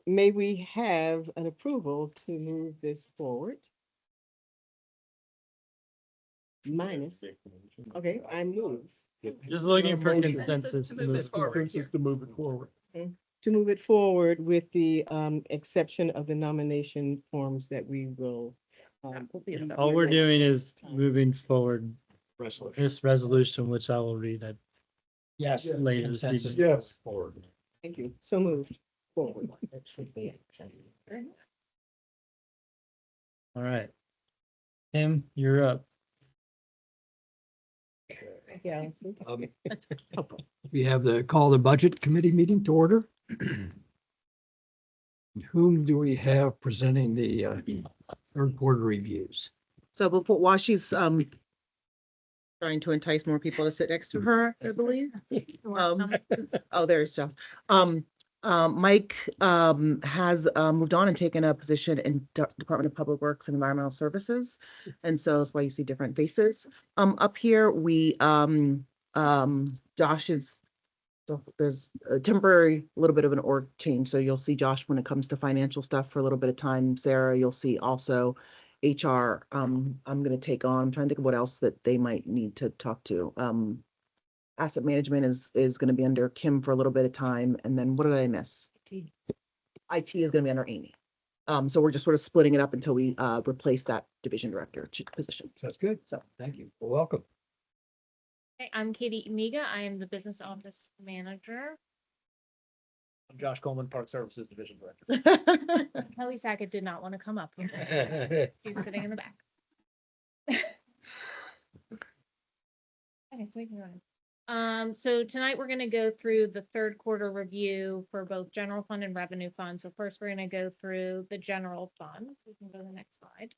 may we have an approval to move this forward? Minus, okay, I move. Just looking for Motion. consensus. To move it forward. Consensus to move it forward. To move it forward with the exception of the nomination forms that we will. Will be a separate- All we're doing is moving forward Resolution. this resolution, which I will read at Yes. later this Consensus. evening. Yes. Thank you. So moved forward. All right. Tim, you're up. Thank you, Allison. We have call the budget committee meeting to order. Whom do we have presenting the third quarter reviews? So while she's trying to entice more people to sit next to her, I believe. Oh, there's Josh. Mike has moved on and taken a position in Department of Public Works and Environmental Services. And so that's why you see different faces. Up here, Josh is, so there's a temporary little bit of an org change. So you'll see Josh when it comes to financial stuff for a little bit of time. Sarah, you'll see also HR. I'm going to take on, I'm trying to think of what else that they might need to talk to. Asset management is going to be under Kim for a little bit of time. And then what did I miss? IT is going to be under Amy. So we're just sort of splitting it up until we replace that division director position. That's good. So Thank you. Well, welcome. Hey, I'm Katie Amiga. I am the business office manager. I'm Josh Coleman, Park Services Division Director. Kelly Sackett did not want to come up here. She's sitting in the back. Okay, so we can go ahead. So tonight we're going to go through the third quarter review for both general fund and revenue fund. So first we're going to go through the general fund. We can go to the next slide.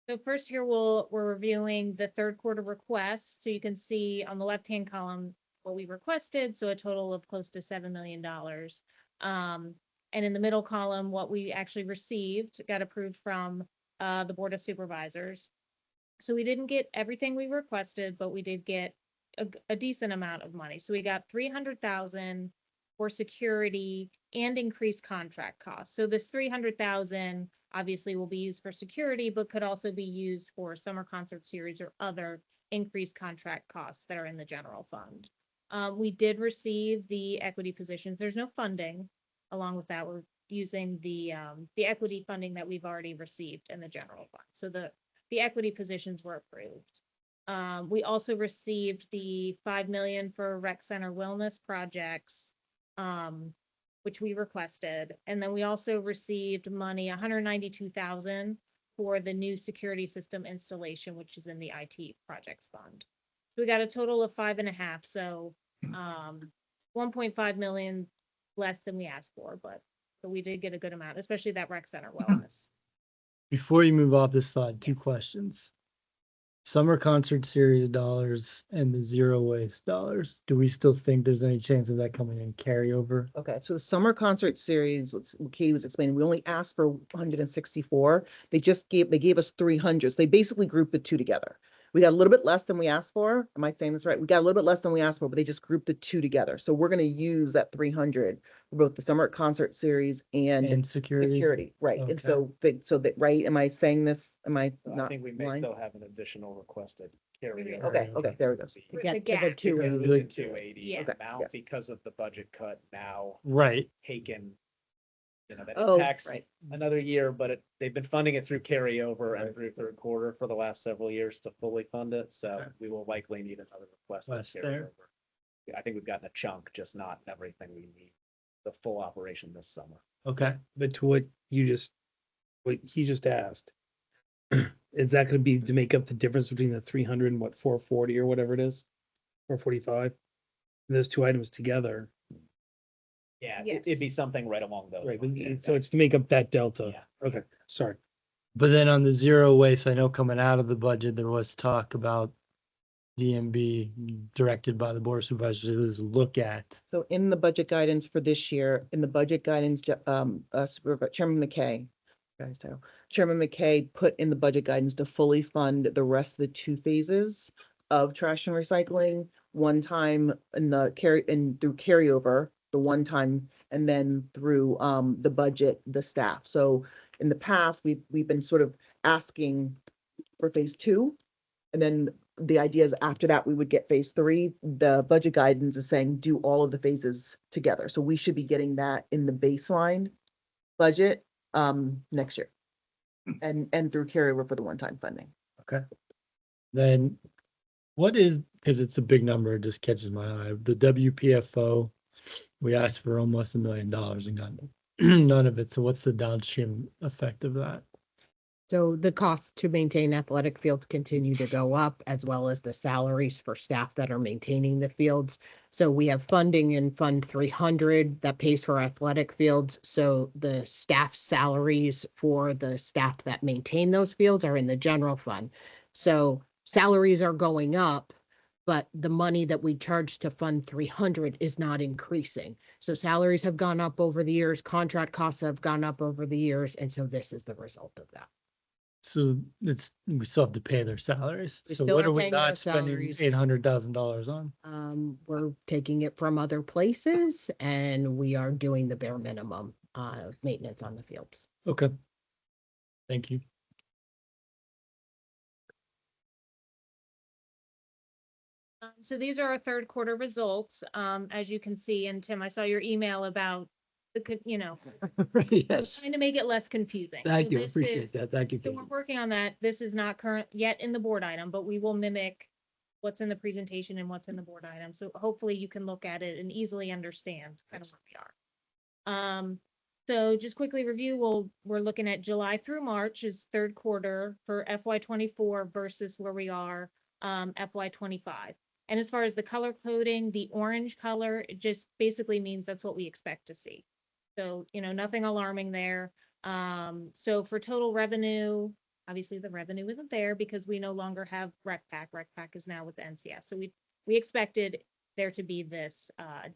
So first here we're reviewing the third quarter request. So you can see on the left-hand column what we requested. So a total of close to $7 million. And in the middle column, what we actually received, got approved from the Board of Supervisors. So we didn't get everything we requested, but we did get a decent amount of money. So we got $300,000 for security and increased contract costs. So this $300,000 obviously will be used for security, but could also be used for summer concert series or other increased contract costs that are in the general fund. We did receive the equity positions. There's no funding. Along with that, we're using the equity funding that we've already received in the general fund. So the equity positions were approved. We also received the $5 million for rec center wellness projects, which we requested. And then we also received money, $192,000 for the new security system installation, which is in the IT projects fund. So we got a total of 5.5. So 1.5 million less than we asked for, but we did get a good amount, especially that rec center wellness. Before you move off this slide, two questions. Summer concert series dollars and the zero waste dollars. Do we still think there's any chance of that coming in carryover? Okay, so the summer concert series, what Katie was explaining, we only asked for 164. They gave us 300. So they basically grouped the two together. We got a little bit less than we asked for. Am I saying this right? We got a little bit less than we asked for, but they just grouped the two together. So we're going to use that 300 for both the summer concert series and security. Right. And Okay. so that, right? Am I saying this? Am I I not? think we may lying? still have an additional requested carryover. Okay, there we go. The Get to the gap. 280. The 280 Yeah. amount yes. because of the budget cut now Right. taken. That Oh, impacts right. another year, but they've been funding it through carryover and through third quarter for the last several years to fully fund it. So Okay. we will likely need another request for Request there. carryover. I think we've gotten a chunk, just not everything we need, the full operation this summer. Okay. But to what he just asked, is that gonna be to make up the difference between the 300 and what, 440 or whatever it is? 445? Those two items together, Yeah, Yes. it'd be something right along those. right? But lines. so it's to make up that delta. Yeah. Okay, sorry. But then on the zero waste, I know coming out of the budget, there was talk about DMB directed by the Board of Supervisors to look at. So in the budget guidance for this year, in the budget guidance, Chairman McKay, guys, title, Chairman McKay put in the budget guidance to fully fund the rest of the two phases of trash and recycling, one time in the through carryover, the one time, and then through the budget, the staff. So in the past, we've been sort of asking for phase 2, and then the idea is after that, we would get phase 3. The budget guidance is saying do all of the phases together. So we should be getting that in the baseline budget next year. And through carryover for the one-time funding. Okay. Then what is, because it's a big number, it just catches my eye. The WPFO, we asked for almost $1 million and got none of it. So what's the downstream effect of that? So the costs to maintain athletic fields continue to go up, as well as the salaries for staff that are maintaining the fields. So we have funding in Fund 300 that pays for athletic fields. So the staff salaries for the staff that maintain those fields are in the general fund. So salaries are going up, but the money that we charge to Fund 300 is not increasing. So salaries have gone up over the years, contract costs have gone up over the years, and so this is the result of that. So we still have to pay their salaries. We So still what are are we paying their not spending salaries. $800,000 on? We're taking it from other places and we are doing the bare minimum, maintenance on the fields. Okay. Thank you. So these are our third quarter results. As you can see, and Tim, I saw your email about Yes, trying to make it less confusing. thank So you, this appreciate is- that, thank you. So we're working on that. This is not current yet in the board item, but we will mimic what's in the presentation and what's in the board item. So hopefully you can look at it and easily understand kind of where we are. So just quickly review, we're looking at July through March is third quarter for FY 24 versus where we are FY 25. And as far as the color coding, the orange color, it just basically means that's what we expect to see. So, nothing alarming there. So for total revenue, obviously the revenue isn't there because we no longer have RecPac. RecPac is now with the NCS. So we expected there to be this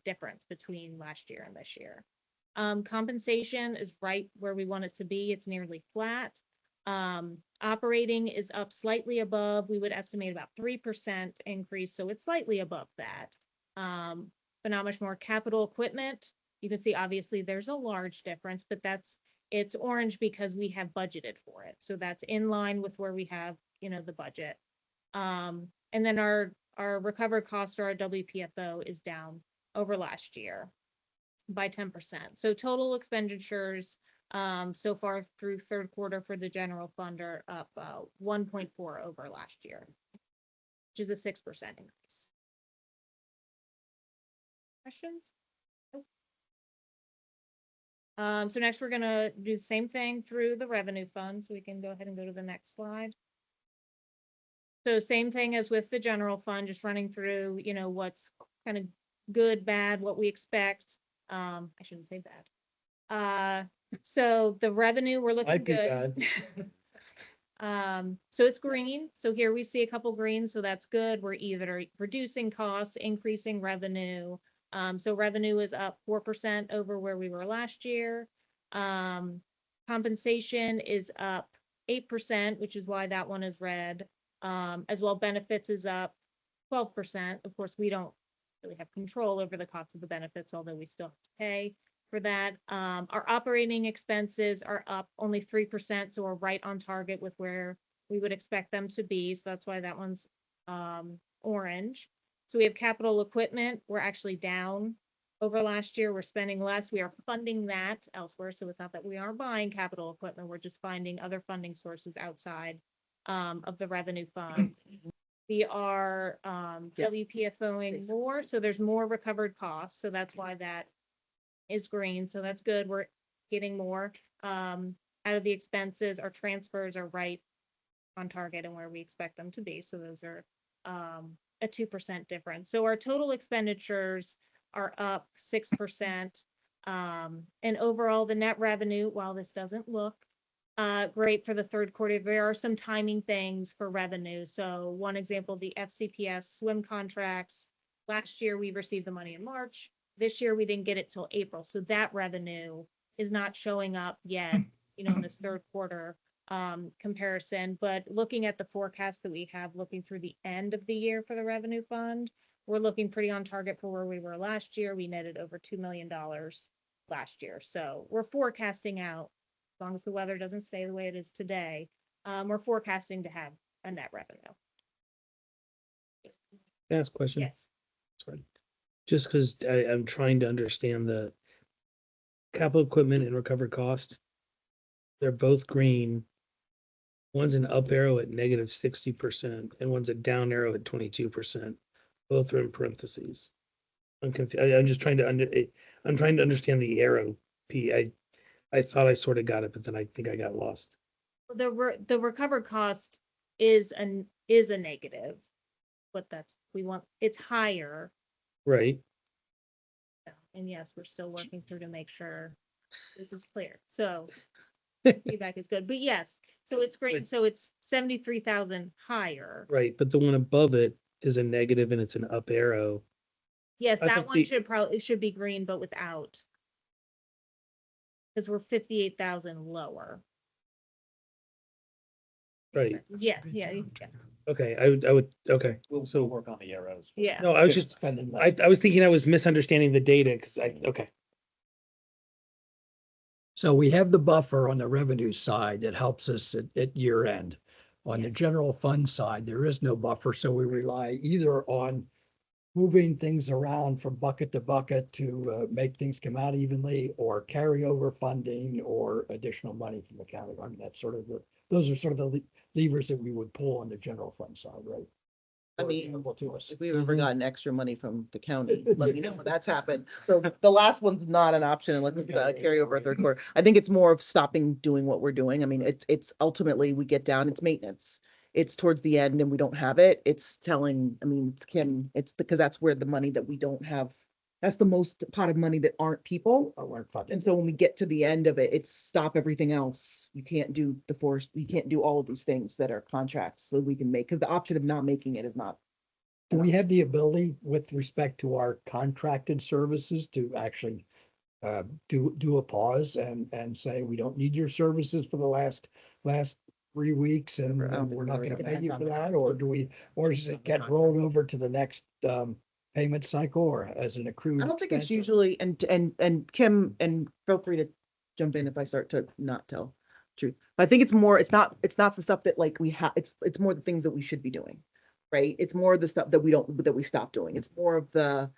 difference between last year and this year. Compensation is right where we want it to be. It's nearly flat. Operating is up slightly above. We would estimate about 3% increase, so it's slightly above that. But not much more. Capital equipment, you can see obviously there's a large difference, but it's orange because we have budgeted for it. So that's in line with where we have, the budget. And then our recovered cost or our WPFO is down over last year by 10%. So total expenditures so far through third quarter for the general fund are up 1.4 over last year, which is a 6% increase. Questions? Nope. So next we're gonna do the same thing through the revenue fund, so we can go ahead and go to the next slide. So same thing as with the general fund, just running through, what's kind of good, bad, what we expect. I shouldn't say bad. So the revenue, we're looking Might be good. So it's green. So here we see a couple greens, so that's good. We're either reducing costs, increasing revenue. So revenue is up 4% over where we were last year. Compensation is up 8%, which is why that one is red. As well, benefits is up 12%. Of course, we don't really have control over the cost of the benefits, although we still have to pay for that. Our operating expenses are up only 3%, so we're right on target with where we would expect them to be. So that's why that one's orange. So we have capital equipment. We're actually down over last year. We're spending less. We are funding that elsewhere. So it's not that we are buying capital equipment. We're just finding other funding sources outside of the revenue fund. We are WPFOing more, so there's more recovered costs. So that's why that is green. So that's good. We're getting more out of the expenses. Our transfers are right on target and where we expect them to be. So those are a 2% difference. So our total expenditures are up 6%. And overall, the net revenue, while this doesn't look great for the third quarter, there are some timing things for revenue. So one example, the FCPS swim contracts. Last year, we received the money in March. This year, we didn't get it till April. So that revenue is not showing up yet, in this third quarter comparison. But looking at the forecast that we have, looking through the end of the year for the revenue fund, we're looking pretty on target for where we were last year. We netted over $2 million last year. So we're forecasting out, as long as the weather doesn't stay the way it is today, we're forecasting to have a net revenue. Can I ask a question? Yes. Sorry. Just because I'm trying to understand the capital equipment and recovered cost. They're both green. One's an up arrow at negative 60% and one's a down arrow at 22%. Both are in parentheses. I'm confused. I'm just trying to understand the arrow P. I thought I sort of got it, but then I think I got lost. The recovered cost is a negative, but it's higher. Right. And yes, we're still working through to make sure this is clear. So feedback is good, but yes, so it's great. So it's 73,000 higher. Right, but the one above it is a negative and it's an up arrow. Yes, I that thought one the- should probably, it should be green, but without. Because we're 58,000 lower. Right. Yeah, yeah, Okay, I would, okay. We'll work on the arrows. yeah. No, I was just, I was thinking I was misunderstanding the data because okay. So we have the buffer on the revenue side that helps us at year end. On the Yes. general fund side, there is no buffer, so we rely either on moving things around from bucket to bucket to make things come out evenly, or carryover funding, or additional money from the county. I mean, that's sort of those are sort of the levers that we would pull on the general fund side, right? I Or mean, available to us. if we've ever gotten extra money from the county, let me know when that's happened. So the last one's not an option unless it's a carryover third quarter. I think it's more of stopping doing what we're doing. I mean, it's ultimately we get down, it's maintenance. It's towards the end and we don't have it. It's telling, I mean, it's Kim, it's because that's where the money that we don't have, that's the most pot of money that aren't people. Weren't funded. And so when we get to the end of it, it's stop everything else. You can't do the forest, you can't do all of these things that are contracts so we can make, because the option of not making it is not. Do we have the ability with respect to our contracted services to actually do a pause and say, we don't need your services for the last 3 weeks and we're not gonna pay you for that? Or does it get rolled over to the next payment cycle or as an accrued? I don't think it's expense? usually, and Kim, and feel free to jump in if I start to not tell truth. But I think it's more, it's not the stuff that like we have, it's more the things that we should be doing, right? It's more the stuff that we stop doing. It's more of the,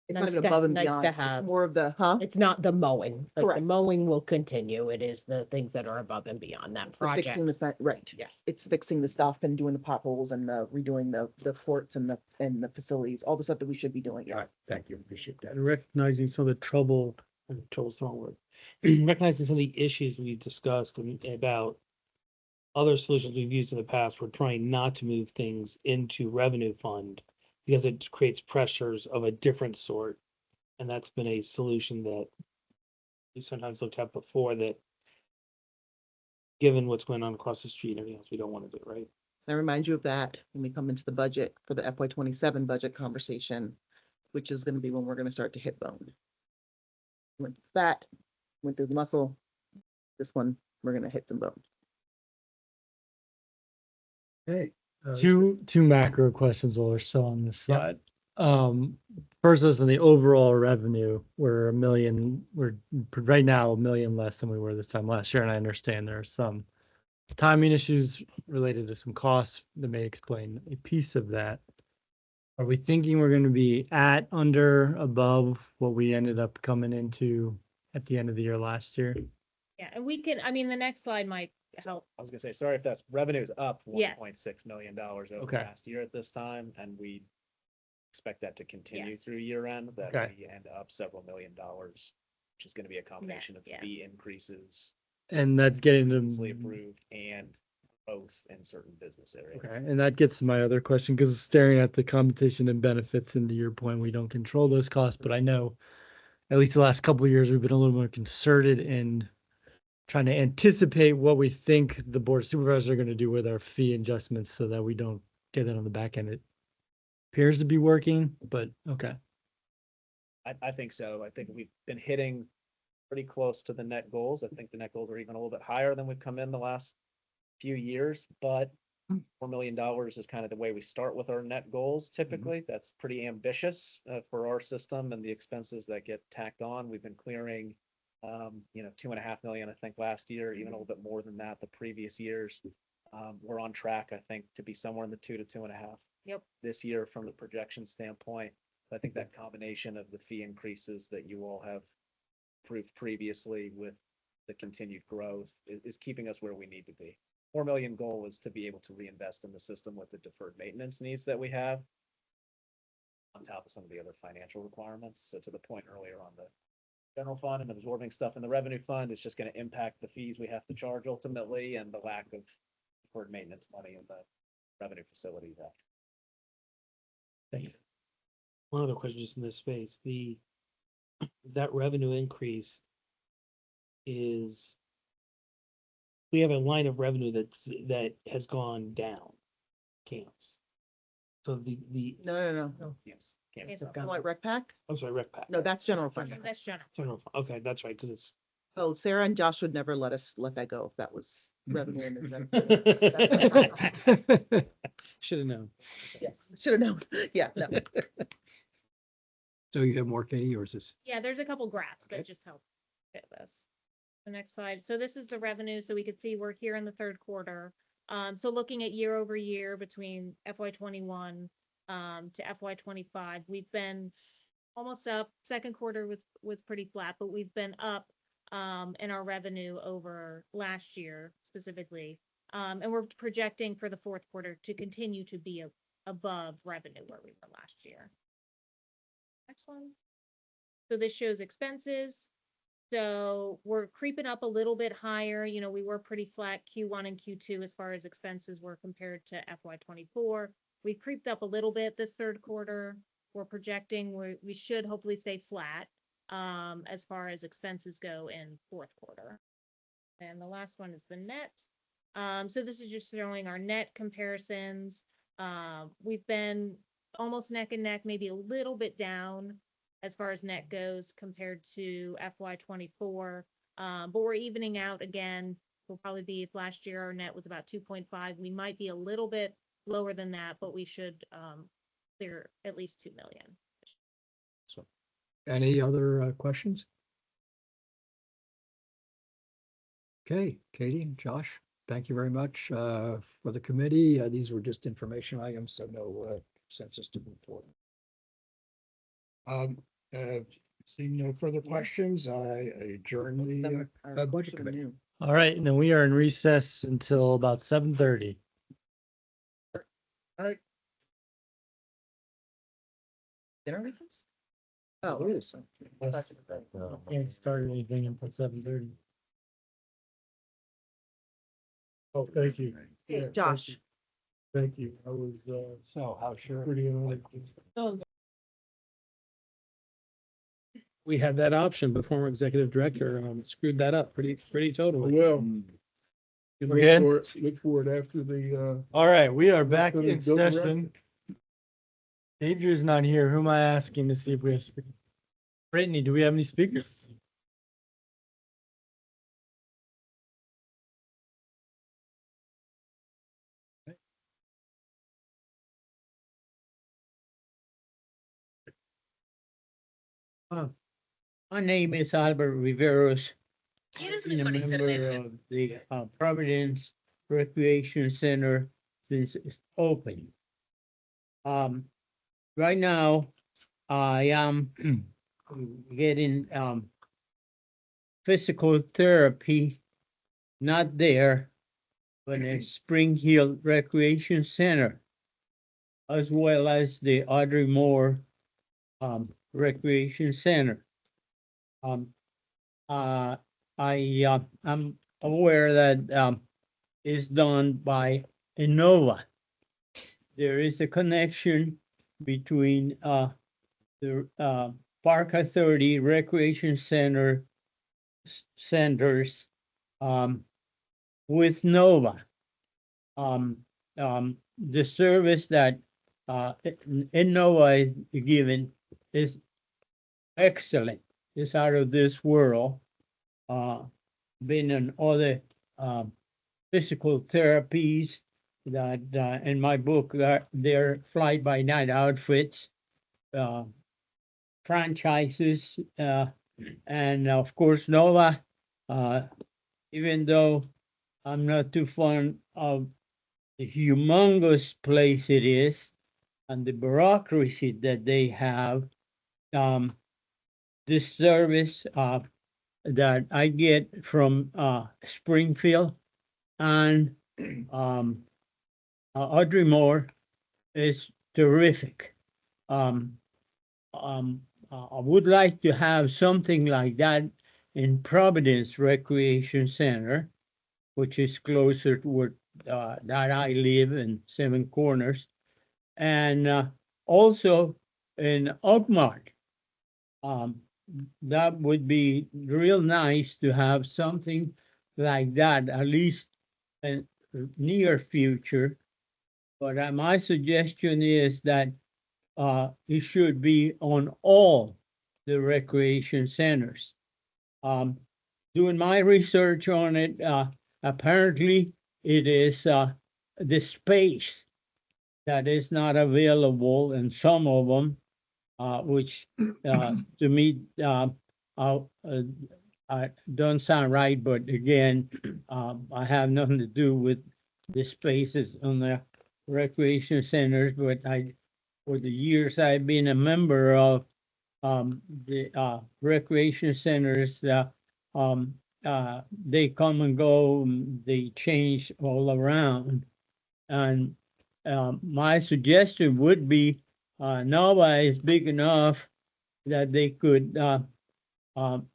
it's not Nice even to- above and nice to beyond. It's have. more of the, huh? It's not the mowing, like the Correct. mowing will continue. It is the things that are above and beyond that It's the fixing project. right. Yes. It's fixing the stuff and doing the potholes and the redoing the forts and the facilities, all the stuff that we should be doing. All Yes. right, thank you, appreciate that. And recognizing some of the trouble's the wrong word. Recognizing some of the issues we discussed about other solutions we've used in the past, we're trying not to move things into revenue fund because it creates pressures of a different sort. And that's been a solution that we sometimes looked at before that, given what's going on across the street, and everything else, we don't want to do, right? I remind you of that when we come into the budget for the FY 27 budget conversation, which is gonna be when we're gonna start to hit bone. Went through fat, went through the muscle. This one, we're gonna hit some bone. Hey. Two macro questions while we're still on this Yeah. slide. First is in the overall revenue, we're right now $1 million less than we were this time last year, and I understand there are some timing issues related to some costs that may explain a piece of that. Are we thinking we're gonna be at, under, above what we ended up coming into at the end of the year last year? Yeah, and we can, I mean, the next slide might help. I was gonna say, sorry if that's revenue's up Yes. $1.6 million over Okay. last year at this time, and we expect that to continue Yes. through year end, that Okay. we end up several $1 million, which is gonna be a combination of yeah. fee increases, And that's getting previously to, approved, and growth in certain business areas. okay, and that gets to my other question, because staring at the compensation and benefits, and to your point, we don't control those costs, but I know at least the last couple of years, we've been a little more concerted in trying to anticipate what we think the board of supervisors are going to do with our fee adjustments so that we don't get that on the back end. It appears to be working, but okay. I think so. I think we've been hitting pretty close to the net goals. I think the net goals are even a little bit higher than we've come in the last few years, but $4 million is kind of the way we start with our net goals. Typically, that's pretty ambitious for our system and the expenses that get tacked on. We've been clearing, 2.5 million, I think last year, even a little bit more than that the previous years. We're on track, I think, to be somewhere in the 2 to 2.5 Yep. this year from the projection standpoint. I think that combination of the fee increases that you all have approved previously with the continued growth is keeping us where we need to be. 4 million goal is to be able to reinvest in the system with the deferred maintenance needs that we have on top of some of the other financial requirements. So to the point earlier on the general fund and absorbing stuff in the revenue fund, it's just going to impact the fees we have to charge ultimately and the lack of deferred maintenance money in the revenue facility that. Thanks. One other question just in this space, that revenue increase is, we have a line of revenue that has gone down, camps. So the, No. yes. can't- It's What, rec pack? I'm sorry, rec pack. No, that's general fund. That's general. General fund. Okay, that's right, because it's. Oh, Sarah and Josh would never let us let that go if that was revenue. in the general. Should have known. Yes, should have known. Yeah, no. So you have more, Katie, or is this? Yeah, there's a couple graphs that just help fit this. The next slide. So this is the revenue. So we could see we're here in the third quarter. So looking at year over year between FY 21 to FY 25, we've been almost up. Second quarter was pretty flat, but we've been up in our revenue over last year specifically. And we're projecting for the fourth quarter to continue to be above revenue where we were last year. Next one. So this shows expenses. So we're creeping up a little bit higher. You know, we were pretty flat Q1 and Q2 as far as expenses were compared to FY 24. We creeped up a little bit this third quarter. We're projecting we should hopefully stay flat as far as expenses go in fourth quarter. And the last one is the net. So this is just showing our net comparisons. We've been almost neck and neck, maybe a little bit down as far as net goes compared to FY 24. But we're evening out again. We'll probably be, if last year our net was about 2.5, we might be a little bit lower than that, but we should clear at least 2 million. So, any other questions? Okay, Katie and Josh, thank you very much for the committee. These were just information items, so no census to move forward. Seeing no further questions, I adjourn the budget committee. All right, and then we are in recess until about 7:30. All right. Dinner recess? Oh, it is. Can't start anything until 7:30. Oh, thank you. Hey, Yeah, Josh. Thank you. I was, So how sure? pretty honored. We had that option, but former executive director screwed that up pretty totally. Well, We're good? look for it after the, All right, we are back after the in Bill session. Adria's not here. Who am I asking to see if we have speakers? Brittany, do we have any speakers? My name is Albert Riveros. I'm a member of the Providence Recreation Center since it's open. Right now, I am getting physical therapy, not there, but in Spring Hill Recreation Center, as well as the Audrey Moore Recreation Center. I'm aware that is done by Innova. There is a connection between the Park Authority Recreation Center centers with Nova. The service that Innova is given is excellent. It's out of this world. Been in other physical therapies that in my book they're fly-by-night outfits, franchises, and of course Nova. Even though I'm not too fond of the humongous place it is and the bureaucracy that they have, this service that I get from Springfield and Audrey Moore is terrific. I would like to have something like that in Providence Recreation Center, which is closer to where that I live in Seven Corners, and also in Oakmont. That would be real nice to have something like that, at least in near future. But my suggestion is that it should be on all the recreation centers. Doing my research on it, apparently it is the space that is not available in some of them, which to me don't sound right. But again, I have nothing to do with the spaces on the recreation centers. But for the years I've been a member of the recreation centers, they come and go, they change all around. And my suggestion would be Nova is big enough that they could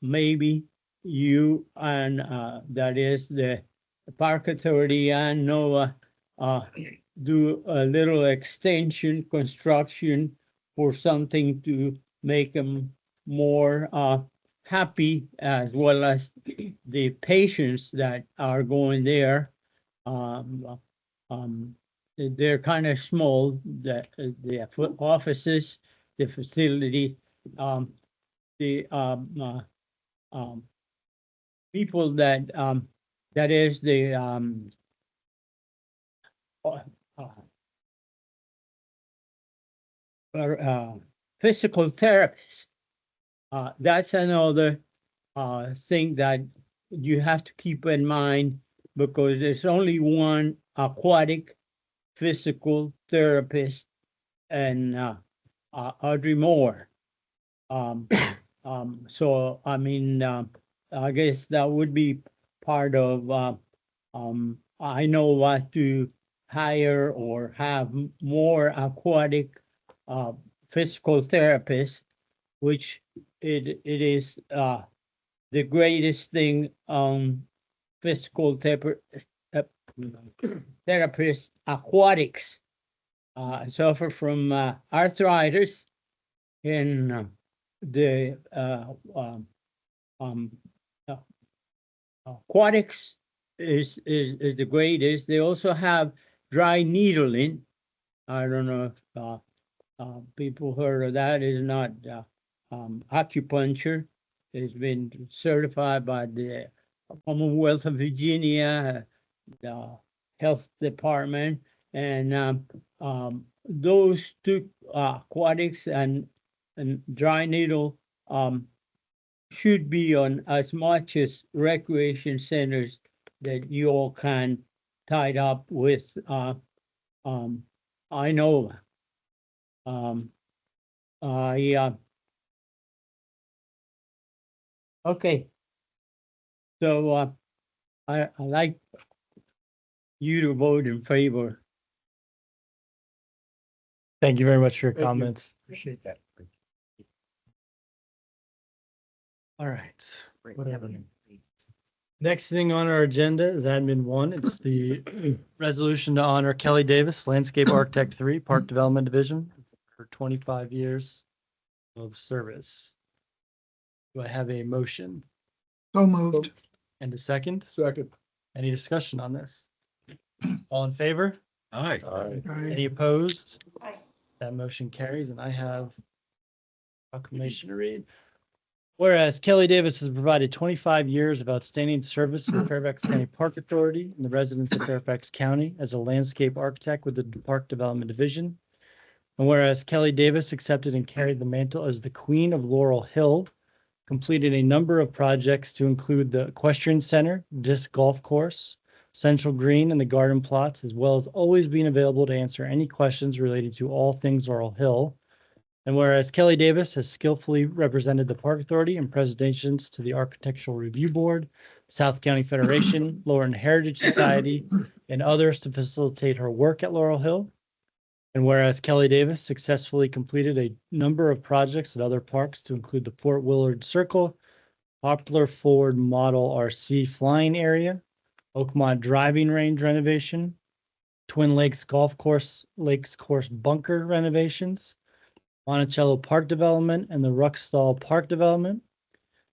maybe you and that is the Park Authority and Nova do a little extension construction for something to make them more happy, as well as the patients that are going there. They're kind of small, the offices, the facility, the people that that is the physical therapist. That's another thing that you have to keep in mind, because there's only one aquatic physical therapist, and Audrey Moore. So I mean, I guess that would be part of. I know what to hire or have more aquatic physical therapists, which it is the greatest thing physical therapists, aquatics, suffer from arthritis, and the aquatics is the greatest. They also have dry needling. I don't know if people heard of that. It's not acupuncture. It's been certified by the Commonwealth of Virginia, the health department, and those two aquatics and dry needle should be on as much as recreation centers that you all can tied up with. I know. Okay. So I like you to vote in favor. Thank you very much for your Thank you. comments. Appreciate that. All right. Whatever. Next thing on our agenda is admin 1. It's the resolution to honor Kelly Davis, Landscape Architect 3, Park Development Division, for 25 years of service. Do I have a motion So moved. and a second? Second. Any discussion on this? All in favor? Aye. Any opposed? Aye. That motion carries, and I have proclamation to read. Whereas Kelly Davis has provided 25 years of outstanding service to the Fairfax County Park Authority and the residents of Fairfax County as a landscape architect with the Park Development Division. And whereas Kelly Davis accepted and carried the mantle as the Queen of Laurel Hill, completed a number of projects to include the Equestrian Center, Disc Golf Course, Central Green, and the garden plots, as well as always being available to answer any questions related to all things Laurel Hill. And whereas Kelly Davis has skillfully represented the Park Authority in presentations to the Architectural Review Board, South County Federation, Lauren Heritage Society, and others to facilitate her work at Laurel Hill. And whereas Kelly Davis successfully completed a number of projects at other parks to include the Fort Willard Circle, Poplar Ford Model RC Flying Area, Oakmont Driving Range renovation, Twin Lakes Golf Course, Lakes Course Bunker renovations, Monticello Park Development, and the Ruxstall Park Development.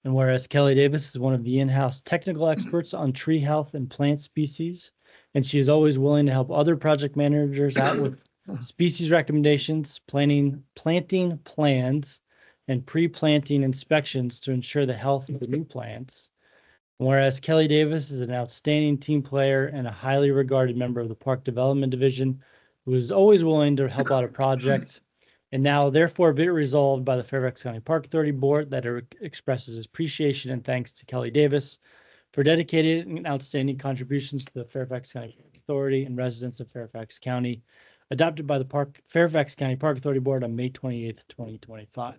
And whereas Kelly Davis is one of the in-house technical experts on tree health and plant species and she is always willing to help other project managers out with species recommendations, planting plans, and pre-planting inspections to ensure the health of the new plants. Whereas Kelly Davis is an outstanding team player and a highly regarded member of the Park Development Division who is always willing to help out a project. And now therefore be it resolved by the Fairfax County Park Authority Board that it expresses appreciation and thanks to Kelly Davis for dedicated and outstanding contributions to the Fairfax County Park Authority and residents of Fairfax County, adopted by the Fairfax County Park Authority Board on May 28th, 2025.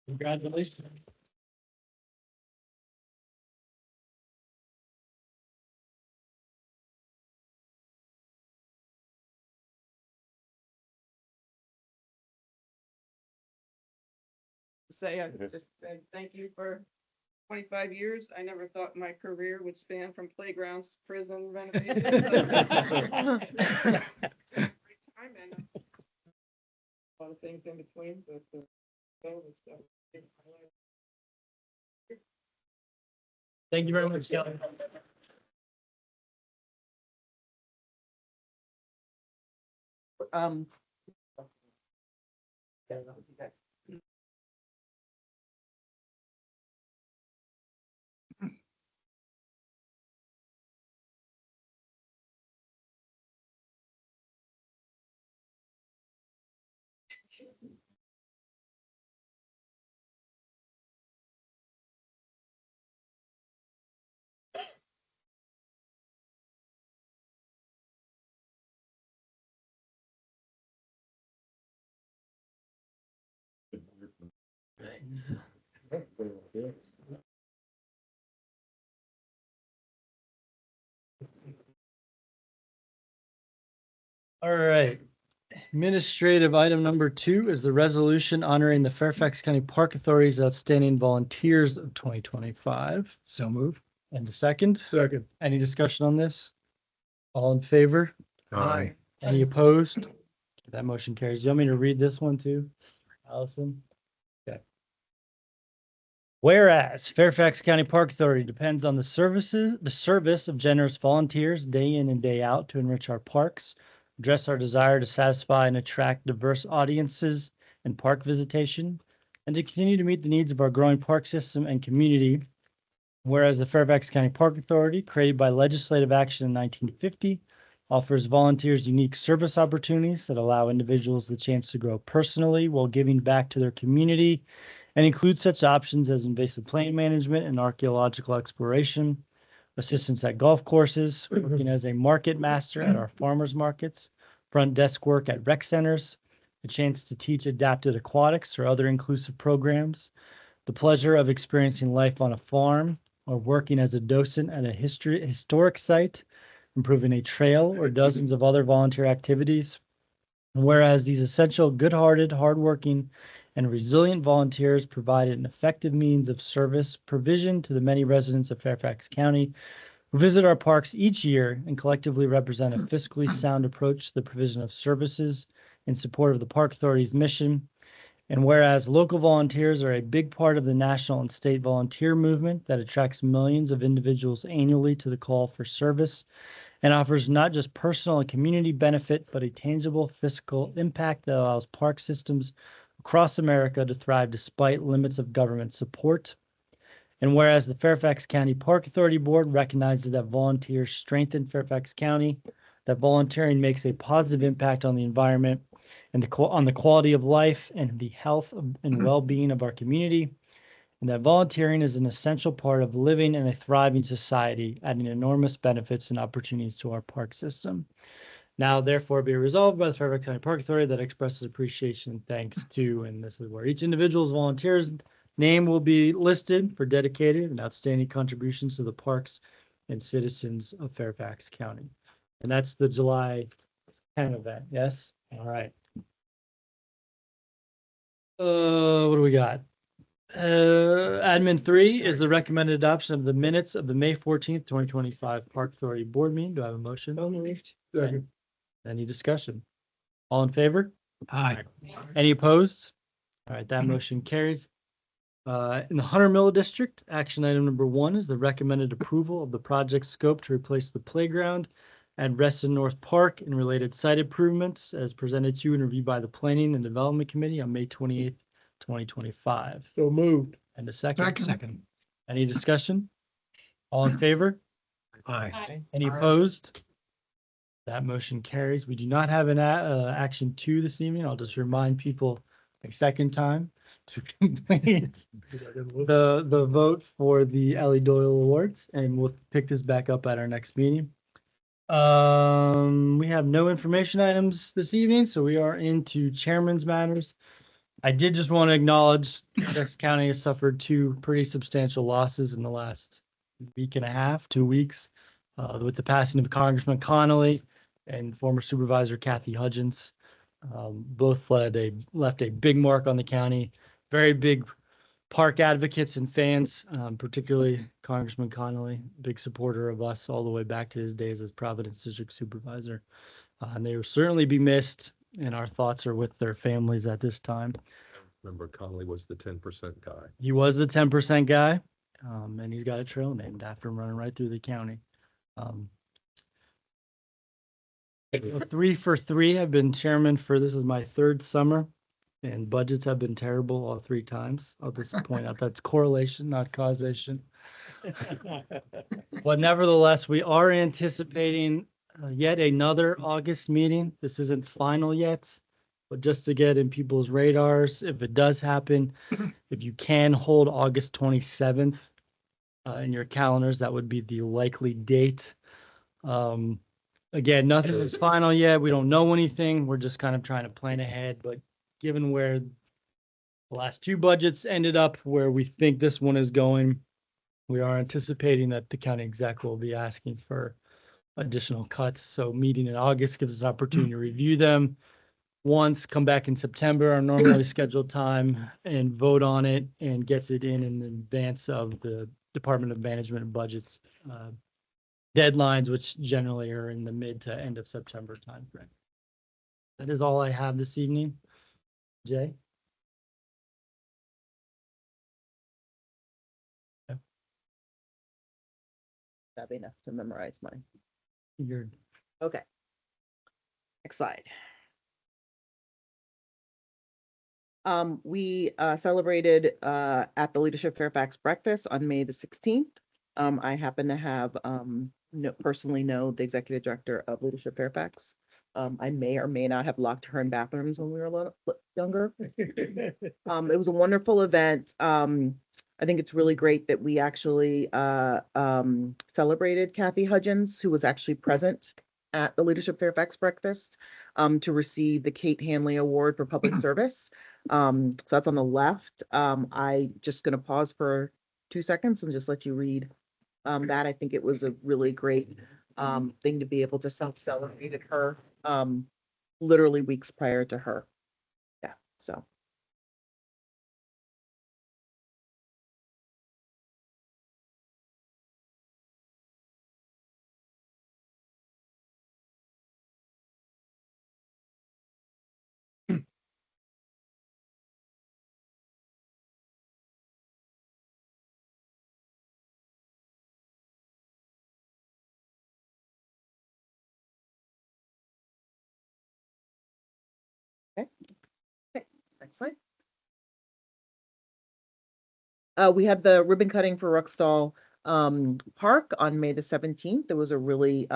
Congratulations. Say, I just thank you for 25 years. I never thought my career would span from playgrounds to prison renovations. Retirement. A lot of things in between, but Thank you very much, Kelly. All right. Administrative item number 2 is the resolution honoring the Fairfax County Park Authority's outstanding volunteers of 2025. So move. And a second. Second. Any discussion on this? All in favor? Aye. Any opposed? That motion carries. You want me to read this one too, Allison? Okay. Whereas Fairfax County Park Authority depends on the service of generous volunteers day in and day out to enrich our parks, address our desire to satisfy and attract diverse audiences and park visitation, and to continue to meet the needs of our growing park system and community. Whereas the Fairfax County Park Authority, created by legislative action in 1950, offers volunteers unique service opportunities that allow individuals the chance to grow personally while giving back to their community, and includes such options as invasive plant management and archaeological exploration, assistance at golf courses, working as a market master at our farmers markets, front desk work at rec centers, a chance to teach adapted aquatics or other inclusive programs, the pleasure of experiencing life on a farm, or working as a docent at a historic site, improving a trail, or dozens of other volunteer activities. And whereas these essential, good-hearted, hardworking, and resilient volunteers provide an effective means of service provision to the many residents of Fairfax County who visit our parks each year and collectively represent a fiscally sound approach to the provision of services in support of the Park Authority's mission. And whereas local volunteers are a big part of the national and state volunteer movement that attracts millions of individuals annually to the call for service and offers not just personal and community benefit, but a tangible fiscal impact that allows park systems across America to thrive despite limits of government support. And whereas the Fairfax County Park Authority Board recognizes that volunteers strengthen Fairfax County, that volunteering makes a positive impact on the environment and on the quality of life and the health and well-being of our community, and that volunteering is an essential part of living in a thriving society, adding enormous benefits and opportunities to our park system. Now, therefore, be resolved by the Fairfax County Park Authority that expresses appreciation and thanks to, and this is where each individual's volunteer's name will be listed for dedicated and outstanding contributions to the parks and citizens of Fairfax County. And that's the July 10 event, yes? All right. What do we got? Admin 3 is the recommended adoption of the minutes of the May 14th, 2025 Park Authority Board meeting. Do I have a motion? Second. Any discussion? All in favor? Aye. Any opposed? All right, that motion carries. In the Hunter Mill District, action item number 1 is the recommended approval of the project scope to replace the playground at Reston North Park and related site improvements as presented to you and reviewed by the Planning and Development Committee on May 28th, 2025. So moved. And a second. Second. Any discussion? All in favor? Aye. Any opposed? That motion carries. We do not have an action 2 this evening. I'll just remind people a second time to complete the vote for the Ellie Doyle Awards, and we'll pick this back up at our next meeting. We have no information items this evening, so we are into chairman's matters. I did just want to acknowledge Essex County has suffered 2 pretty substantial losses in the last week and a half, 2 weeks, with the passing of Congressman Connolly and former Supervisor Kathy Hudgens. Both left a big mark on the county. Very big park advocates and fans, particularly Congressman Connolly, big supporter of us all the way back to his days as Providence District Supervisor. And they will certainly be missed, and our thoughts are with their families at this time. Remember, Connolly was the 10% guy. He was the 10% guy, and he's got a trail named after him running right through the county. 3 for 3. I've been chairman for, this is my 3rd summer, and budgets have been terrible all 3 times. I'll just point out that's correlation, not causation. But nevertheless, we are anticipating yet another August meeting. This isn't final yet, but just to get in people's radars, if it does happen, if you can hold August 27th in your calendars, that would be the likely date. Again, nothing is final yet. We don't know anything. We're just kind of trying to plan ahead, but given where the last 2 budgets ended up, where we think this one is going, we are anticipating that the county exec will be asking for additional cuts. So meeting in August gives us an opportunity to review them once, come back in September, our normally scheduled time, and vote on it, and gets it in advance of the Department of Management and Budget's deadlines, which generally are in the mid to end of September timeframe. That is all I have this evening. Jay? That'd be enough to memorize mine. You're Okay. Next slide. We celebrated at the Leadership Fairfax breakfast on May the 16th. I happen to have personally know the executive director of Leadership Fairfax. I may or may not have locked her in bathrooms when we were a little younger. It was a wonderful event. I think it's really great that we actually celebrated Kathy Hudgens, who was actually present at the Leadership Fairfax breakfast to receive the Kate Hanley Award for Public Service. So that's on the left. I just going to pause for 2 seconds and just let you read that. I think it was a really great thing to be able to celebrate her literally weeks prior to her. Yeah, so. Okay. Next slide. We had the ribbon cutting for Ruxtall Park on May the 17th. It was a really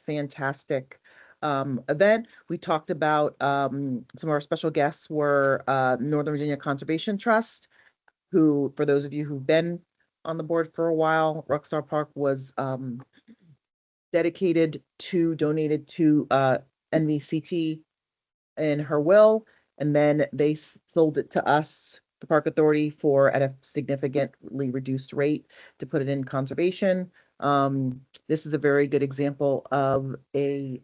fantastic event. We talked about some of our special guests were Northern Virginia Conservation Trust, who, for those of you who've been on the board for a while, Ruxtall Park was donated to NVCT in her will, and then they sold it to us, the Park Authority, at a significantly reduced rate to put it in conservation. This is a very good example of a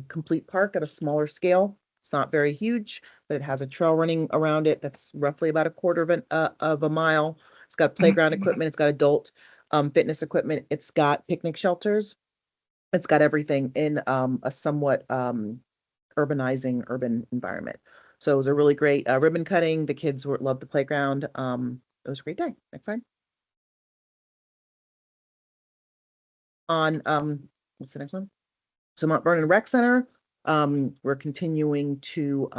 complete park at a smaller scale. It's not very huge, but it has a trail running around it that's roughly about a quarter of a mile. It's got playground equipment. It's got adult fitness equipment. It's got picnic shelters. It's got everything in a somewhat urbanizing urban environment. So it was a really great ribbon cutting. The kids loved the playground. It was a great day. Next slide. On what's the next one? So Mount Vernon Rec Center, we're continuing to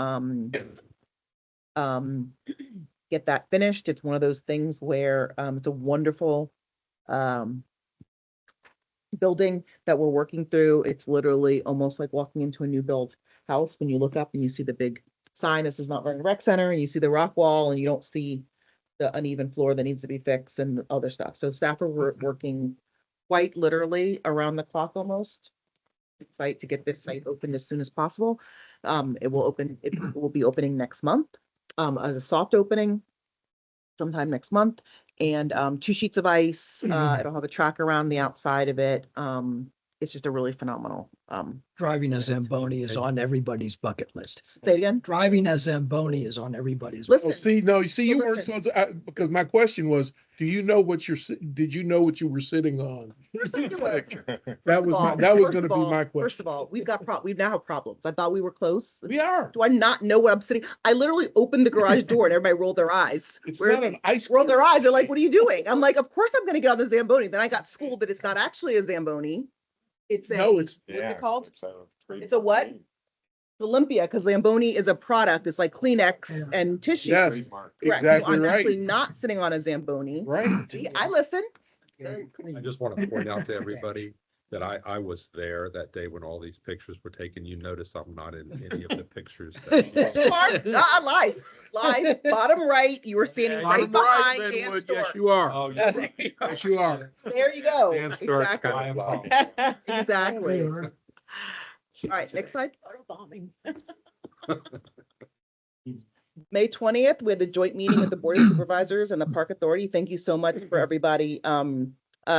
get that finished. It's one of those things where it's a wonderful building that we're working through. It's literally almost like walking into a new build house when you look up and you see the big sign, this is Mount Vernon Rec Center, and you see the rock wall and you don't see the uneven floor that needs to be fixed and other stuff. So staff are working quite literally around the clock almost site to get this site opened as soon as possible. It will be opening next month as a soft opening sometime next month, and 2 sheets of ice. It'll have a track around the outside of it. It's just a really phenomenal. Driving a Zamboni is on everybody's bucket list. Say it again. Driving a Zamboni is on everybody's. Listen. Oh, see, no, you see, you weren't supposed to, because my question was, did you know what you were sitting on? That was gonna be my question. First of all, we now have problems. I thought we were close. We are. Do I not know what I'm sitting? I literally opened the garage door and everybody rolled their eyes. It's not an ice. Rolled their eyes. They're like, what are you doing? I'm like, of course I'm gonna get on the Zamboni. Then I got schooled that it's not actually a Zamboni. It's what's it called? It's a what? It's Olympia, because Zamboni is a product. It's like Kleenex and tissue. Yes, Correct. exactly So I'm right. actually not sitting on a Zamboni. Right. See, I listen. I just want to point out to everybody that I was there that day when all these pictures were taken. You notice I'm not in any of the pictures. that she- Smart, not live, bottom right. You were standing right behind Dan's Linwood, door. yes, you are. Oh, Yes, you are. There you go. Dan Stark's Exactly. kind of loud. Exactly. All right, next slide. Bombing. May 20th, we had the joint meeting with the Board of Supervisors and the Park Authority. Thank you so much for everybody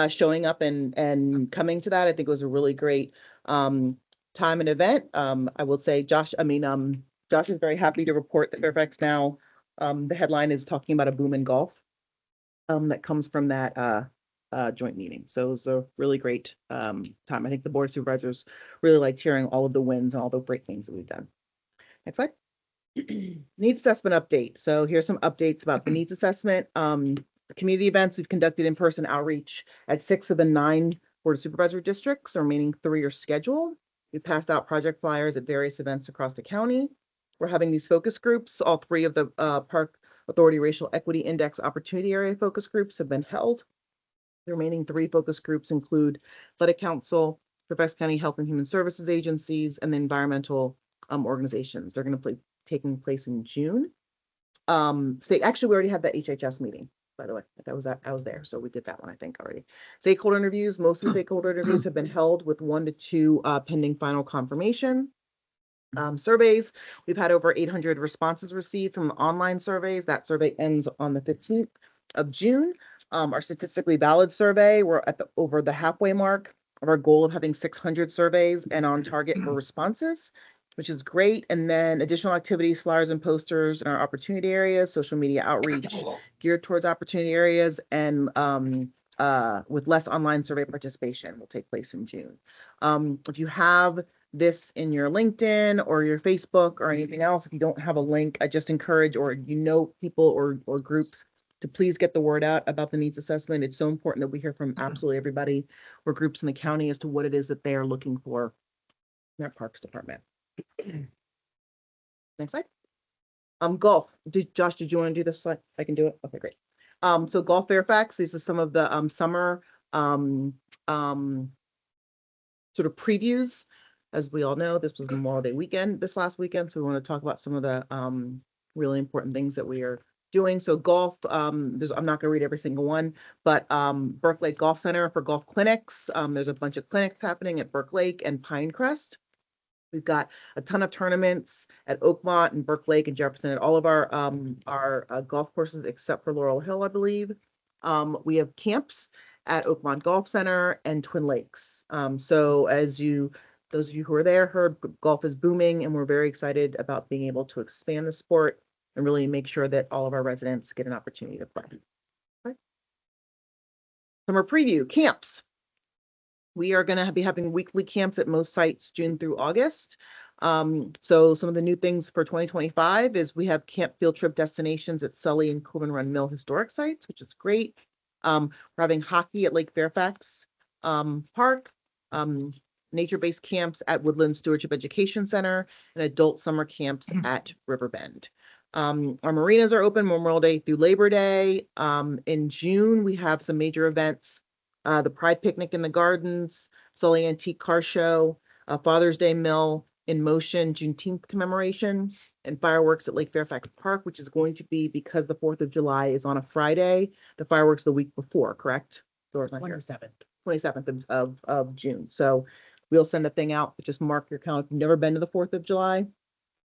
showing up and coming to that. I think it was a really great time and event. I will say Josh is very happy to report that Fairfax now, the headline is talking about a boom in golf that comes from that joint meeting. So it was a really great time. I think the Board of Supervisors really liked hearing all of the wins and all the great things that we've done. Next slide. Needs assessment update. So here's some updates about the needs assessment. Community events, we've conducted in-person outreach at 6 of the 9 Board of Supervisor districts. The remaining 3 are scheduled. We passed out project flyers at various events across the county. We're having these focus groups. All 3 of the Park Authority Racial Equity Index Opportunity Area focus groups have been held. The remaining 3 focus groups include Athletic Council, Fairfax County Health and Human Services agencies, and the environmental organizations. They're going to taking place in June. Actually, we already had that HHS meeting, by the way. I was there, so we did that one, I think, already. Stakeholder interviews, most of the stakeholder interviews have been held with 1 to 2 pending final confirmation. Surveys, we've had over 800 responses received from online surveys. That survey ends on the 15th of June. Our statistically valid survey, we're at over the halfway mark of our goal of having 600 surveys and on target for responses, which is great. And then additional activities, flyers and posters in our opportunity areas, social media outreach geared towards opportunity areas, and with less online survey participation will take place in June. If you have this in your LinkedIn or your Facebook or anything else, if you don't have a link, I just encourage, or people or groups, to please get the word out about the needs assessment. It's so important that we hear from absolutely everybody or groups in the county as to what it is that they are looking for in their Parks Department. Next slide. Golf. Josh, did you want to do this slide? I can do it. Okay, great. So Golf Fairfax, these are some of the summer sort of previews. As we all know, this was Memorial Day weekend this last weekend, so we want to talk about some of the really important things that we are doing. So golf, I'm not going to read every single one, but Burke Lake Golf Center for golf clinics. There's a bunch of clinics happening at Burke Lake and Pinecrest. We've got a ton of tournaments at Oakmont and Burke Lake and Jefferson at all of our golf courses except for Laurel Hill, I believe. We have camps at Oakmont Golf Center and Twin Lakes. So those of you who are there heard, golf is booming, and we're very excited about being able to expand the sport and really make sure that all of our residents get an opportunity to play. Okay. Summer preview, camps. We are going to be having weekly camps at most sites June through August. So some of the new things for 2025 is we have camp field trip destinations at Sully and Coleman Run Mill historic sites, which is great. We're having hockey at Lake Fairfax Park. nature-based camps at Woodland Stewardship Education Center, and adult summer camps at Riverbend. Our marinas are open Memorial Day through Labor Day. In June, we have some major events. The Pride Picnic in the Gardens, Sully Antique Car Show, Father's Day Mill in Motion, Juneteenth commemoration, and fireworks at Lake Fairfax Park, which is going to be, because the 4th of July is on a Friday, the fireworks the week before, correct? Dora's not here. 27th of June. So we'll send a thing out, but just mark your calendar. If you've never been to the 4th of July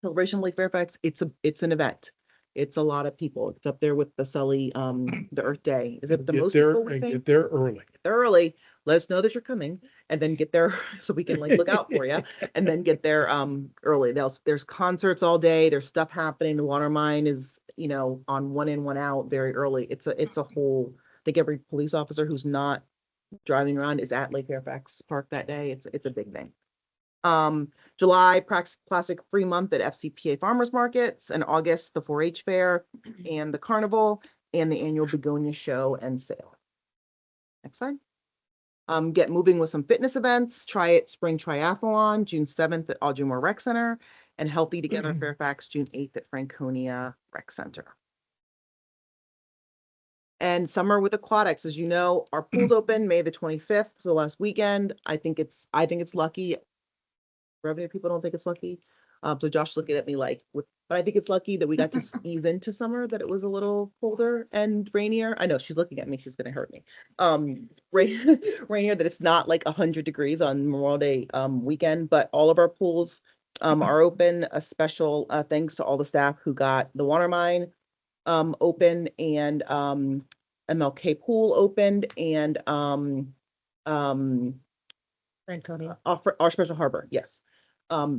celebration of Lake Fairfax, it's an event. It's a lot of people. It's up there with the Sully, the Earth Day. Is it the Get most there people we and think? get there early. They're early. Let us know that you're coming, and then get there so we can like look out for you, and then get there early. There's concerts all day. There's stuff happening. The water mine is, on one in, one out very early. It's a whole, I think every police officer who's not driving around is at Lake Fairfax Park that day. It's a big thing. July plastic free month at FCPA farmers markets, and August the 4-H fair and the carnival and the annual begonia show and sale. Next slide. Get moving with some fitness events. Try It Spring Triathlon, June 7th at Audrey Moore Rec Center, and Healthy Together Fairfax, June 8th at Franconia Rec Center. And summer with aquatics, as you know, our pool's open May the 25th, so last weekend. I think it's lucky. Revenue people don't think it's lucky. So Josh looking at me like, but I think it's lucky that we got to ease into summer, that it was a little colder and rainier. I know she's looking at me, she's gonna hurt me. Rainier, that it's not like 100 degrees on Memorial Day weekend, but all of our pools are open. A special thanks to all the staff who got the water mine open, and MLK pool opened, and Franconia. our special harbor, yes.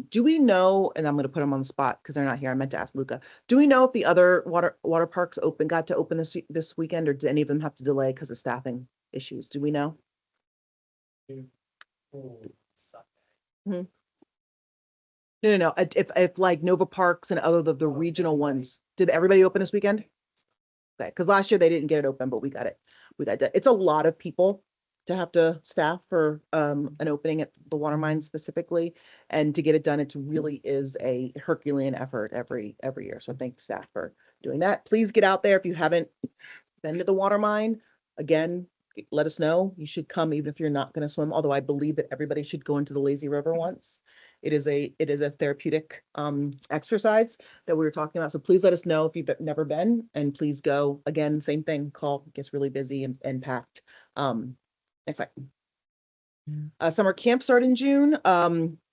Do we know, and I'm going to put them on the spot because they're not here. I meant to ask Luca. Do we know if the other water parks got to open this weekend, or did any of them have to delay because of staffing issues? Do we know? Hmm. No. If like Nova Parks and other the regional ones, did everybody open this weekend? Okay, because last year they didn't get it open, but we got it. It's a lot of people to have to staff for an opening at the water mine specifically, and to get it done, it really is a Herculean effort every year. So thank staff for doing that. Please get out there if you haven't been to the water mine. Again, let us know. You should come even if you're not going to swim. Although I believe that everybody should go into the lazy river once. It is a therapeutic exercise that we were talking about. So please let us know if you've never been, and please go. Again, same thing. Call, gets really busy and packed. Next slide. Summer camp start in June.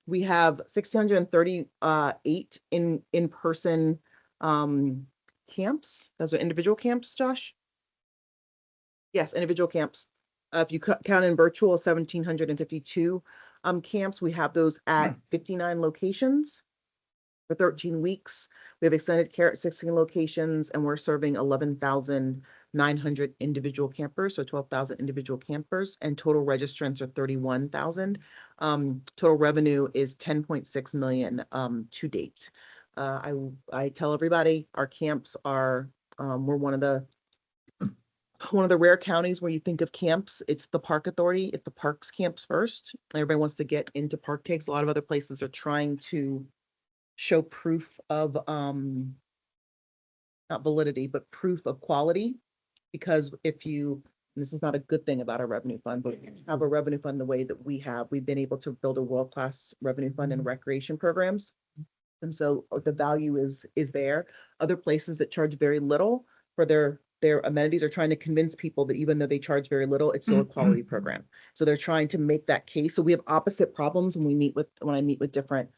We have 638 in-person camps. Those are individual camps, Josh? Yes, individual camps. If you count in virtual, 1,752 camps. We have those at 59 locations for 13 weeks. We have extended care at 16 locations, and we're serving 11,900 individual campers, so 12,000 individual campers, and total registrants are 31,000. Total revenue is 10.6 million to date. I tell everybody our camps are, we're one of the rare counties where you think of camps, it's the park authority, it's the parks camps first. Everybody wants to get into park takes. A lot of other places are trying to show proof of not validity, but proof of quality. Because if you, this is not a good thing about our revenue fund, but if you have a revenue fund the way that we've been able to build a world-class revenue fund and recreation programs. And so the value is there. Other places that charge very little for their amenities are trying to convince people that even though they charge very little, it's still a quality program. So they're trying to make that case. So we have opposite problems when I meet with different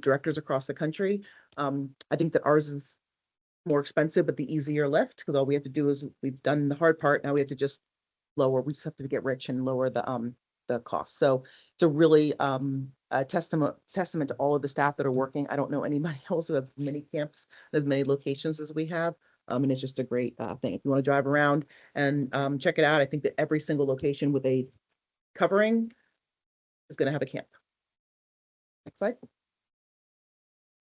directors across the country. I think that ours is more expensive, but the easier lift, because all we have to do is we've done the hard part. Now we have to just we just have to get rich and lower the cost. So it's a really a testament to all of the staff that are working. I don't know anybody else who has many camps, as many locations as we have. And it's just a great thing. If you want to drive around and check it out, I think that every single location with a covering is going to have a camp. Next slide.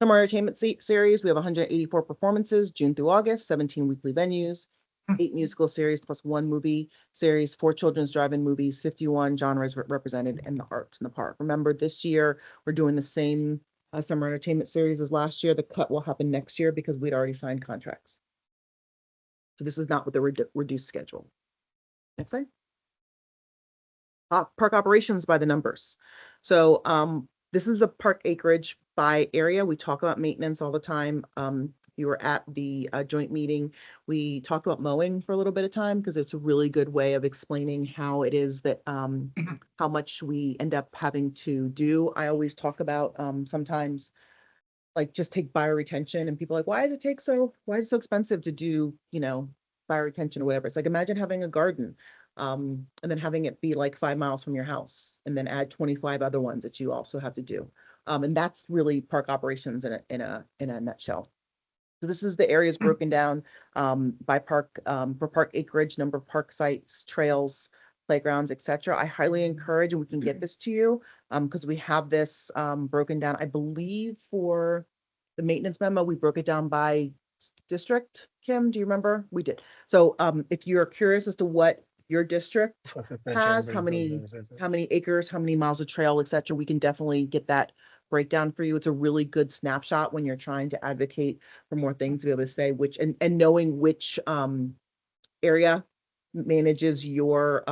Summer entertainment series. We have 184 performances, June through August, 17 weekly venues, 8 musical series plus 1 movie series, 4 children's drive-in movies, 51 genres represented, and the arts in the park. Remember, this year, we're doing the same summer entertainment series as last year. The cut will happen next year because we'd already signed contracts. So this is not with the reduced schedule. Next slide. Park operations by the numbers. So this is a park acreage by area. We talk about maintenance all the time. You were at the joint meeting. We talked about mowing for a little bit of time because it's a really good way of explaining how it is that how much we end up having to do. I always talk about sometimes like just take bioretention, and people are like, why is it so expensive to do, you know, bioretention or whatever. It's like, imagine having a garden and then having it be like 5 miles from your house and then add 25 other ones that you also have to do. And that's really park operations in a nutshell. So this is the areas broken down by park, for park acreage, number of park sites, trails, playgrounds, etc. I highly encourage, and we can get this to you because we have this broken down. I believe for the maintenance memo, we broke it down by district. Kim, do you remember? We did. So if you're curious as to what your district has, how many acres, how many miles of trail, etc., we can definitely get that breakdown for you. It's a really good snapshot when you're trying to advocate for more things to be able to say which, and knowing which area manages your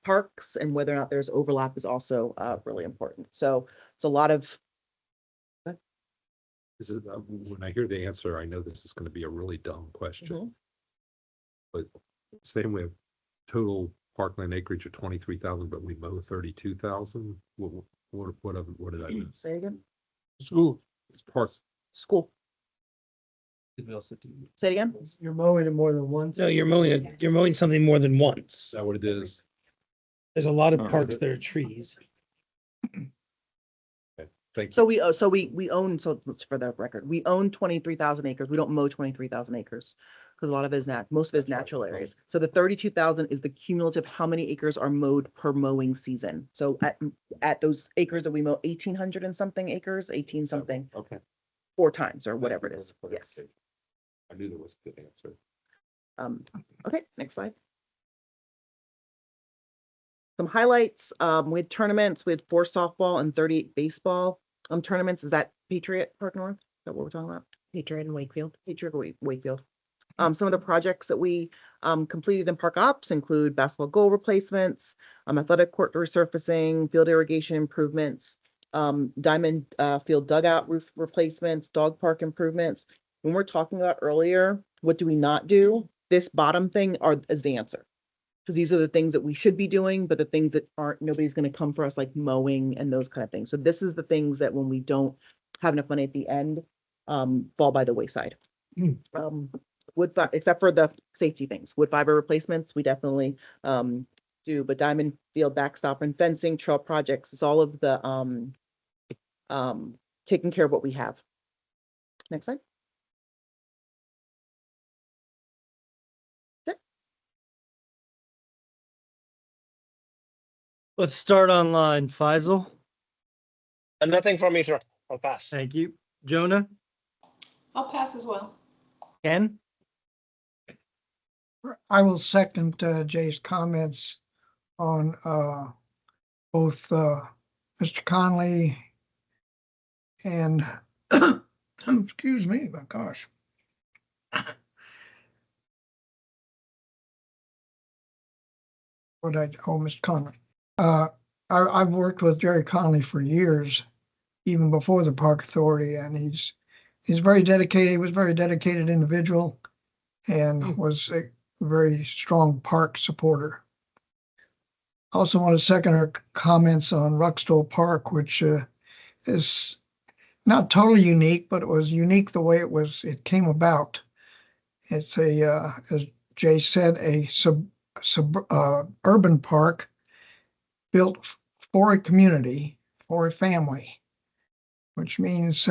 parks and whether or not there's overlap is also really important. So it's a lot of. This is, when I hear the answer, I know this is going to be a really dumb question. But same with total parkland acreage of 23,000, but we mow 32,000. What did I do? Say again. School. It's park. School. Say it again. You're mowing it more than once. No, you're mowing something more than once. Is that what it is? There's a lot of parks that are trees. Thank you. So we own, so for the record, we own 23,000 acres. We don't mow 23,000 acres because a lot of it is most of it is natural areas. So the 32,000 is the cumulative how many acres are mowed per mowing season. So at those acres that we mow 1,800 and something acres, 18 something. Okay. 4 times or whatever it is. Yes. I knew there was a good answer. Okay, next slide. Some highlights. We had tournaments. We had 4 softball and 38 baseball tournaments. Is that Patriot Park North? Is that what we're talking about? Patriot and Wakefield. Patriot Wakefield. Some of the projects that we completed in Park Ops include basketball goal replacements, athletic court resurfacing, field irrigation improvements, diamond field dugout roof replacements, dog park improvements. When we're talking about earlier, what do we not do? This bottom thing is the answer. Because these are the things that we should be doing, but the things that aren't, nobody's going to come for us, like mowing and those kind of things. So this is the things that when we don't have enough money at the end, fall by the wayside. Except for the safety things, wood fiber replacements, we definitely do, but diamond field backstop and fencing, trail projects, it's all of the taking care of what we have. Next slide. Let's start online. Faisal. And nothing from me, sir. I'll pass. Thank you. Jonah. I'll pass as well. Ken. I will second Jay's comments on both Mr. Conley and excuse me, my gosh. Mr. Conley. I've worked with Jerry Conley for years, even before the Park Authority, and he's very dedicated. He was a very dedicated individual and was a very strong park supporter. I also want to second her comments on Ruxtall Park, which is not totally unique, but it was unique the way it came about. It's as Jay said, a urban park built for a community, for a family, which means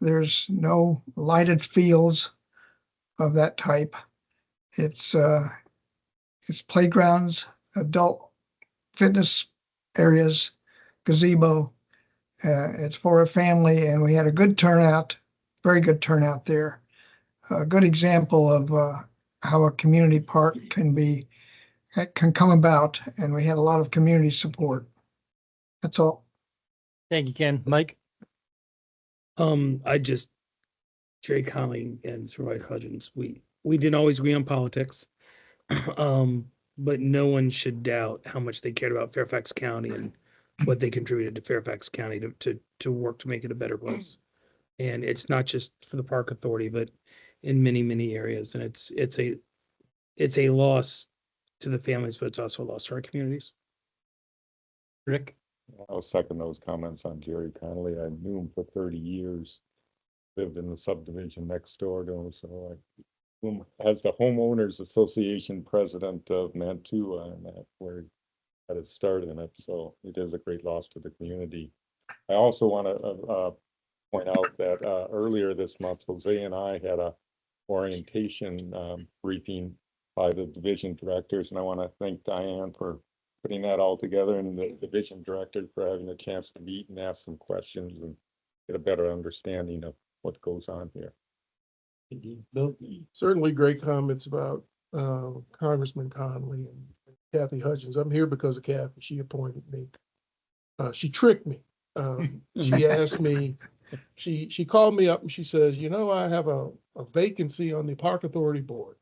there's no lighted fields of that type. It's playgrounds, adult fitness areas, gazebo. It's for a family, and we had a good turnout, very good turnout there. A good example of how a community park can come about, and we had a lot of community support. That's all. Thank you, Ken. Mike? I just, Jerry Conley and Roy Hudgens, we didn't always agree on politics. But no one should doubt how much they cared about Fairfax County and what they contributed to Fairfax County to work to make it a better place. And it's not just for the Park Authority, but in many, many areas. And it's a loss to the families, but it's also a loss to our communities. Rick? I'll second those comments on Jerry Connolly. I knew him for 30 years. Lived in the subdivision next door to him, so I knew him as the homeowners association president of Mantua, and that's where he got his start in it. So it is a great loss to the community. I also want to point out that earlier this month, Jose and I had a orientation briefing by the division directors, and I want to thank Diane for putting that all together, and the division director for having a chance to meet and ask some questions and get a better understanding of what goes on here. Bill? Certainly great comments about Congressman Conley and Kathy Hudgens. I'm here because of Kathy. She appointed me. She tricked me. She asked me, she called me up and she says, you know, I have a vacancy on the Park Authority board.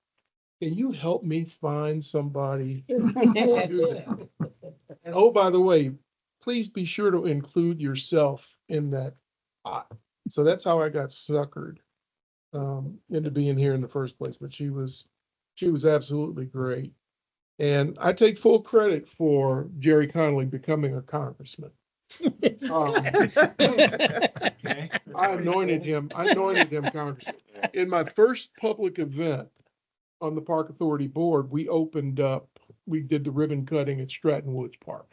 Can you help me find somebody to do that? And oh, by the way, please be sure to include yourself in that pot. So that's how I got suckered into being here in the first place. But she was absolutely great. And I take full credit for Jerry Connolly becoming a congressman. I anointed him congressman. In my first public event on the Park Authority board, we did the ribbon cutting at Stratton Woods Park.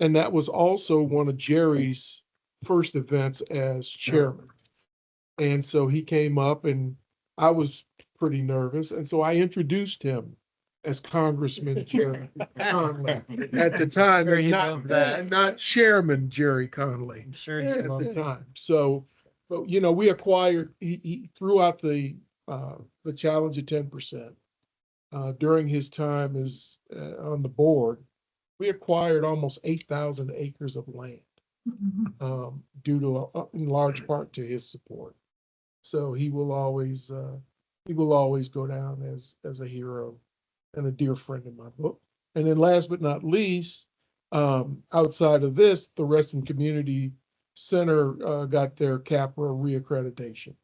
And that was also one of Jerry's first events as chairman. And so he came up and I was pretty nervous. And so I introduced him as Congressman Jerry Conley at the time, and not Chairman Jerry Conley. I'm sure At the time. So, but you know, we acquired, he threw out the challenge of 10%. During his time as on the board, we acquired almost 8,000 acres of land due to, in large part, to his support. So he will always go down as a hero and a dear friend in my book. And then last but not least, outside of this, the Reston Community Center got their CAPRA reaccreditation.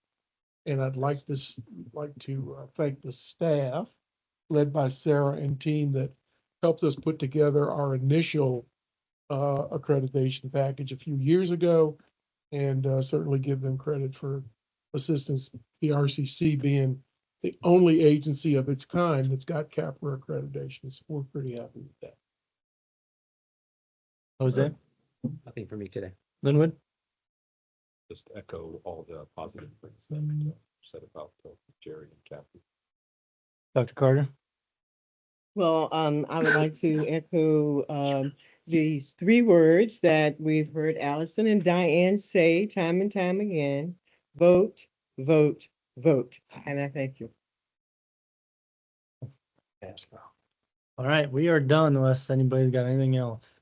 And I'd like to thank the staff led by Sarah and team that helped us put together our initial accreditation package a few years ago, and certainly give them credit for assistance, the RCC being the only agency of its kind that's got CAPRA accreditation. So we're pretty happy with that. Jose? Nothing for me today. Linwood? Just echo all the positive things that we said about Jerry and Kathy. Dr. Carter? Well, I would like to echo these three words that we've heard Allison and Diane say time and time again: vote, vote, vote. And I thank you. All right, we are done unless anybody's got anything else.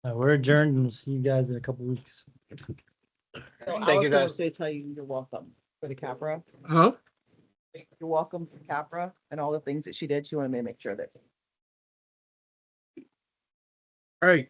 We're adjourned and we'll see you guys in a couple weeks. Thank you, guys. They tell you you're welcome for the CAPRA. Huh? You're welcome for CAPRA and all the things that she did. She wanted me to make sure that. All right.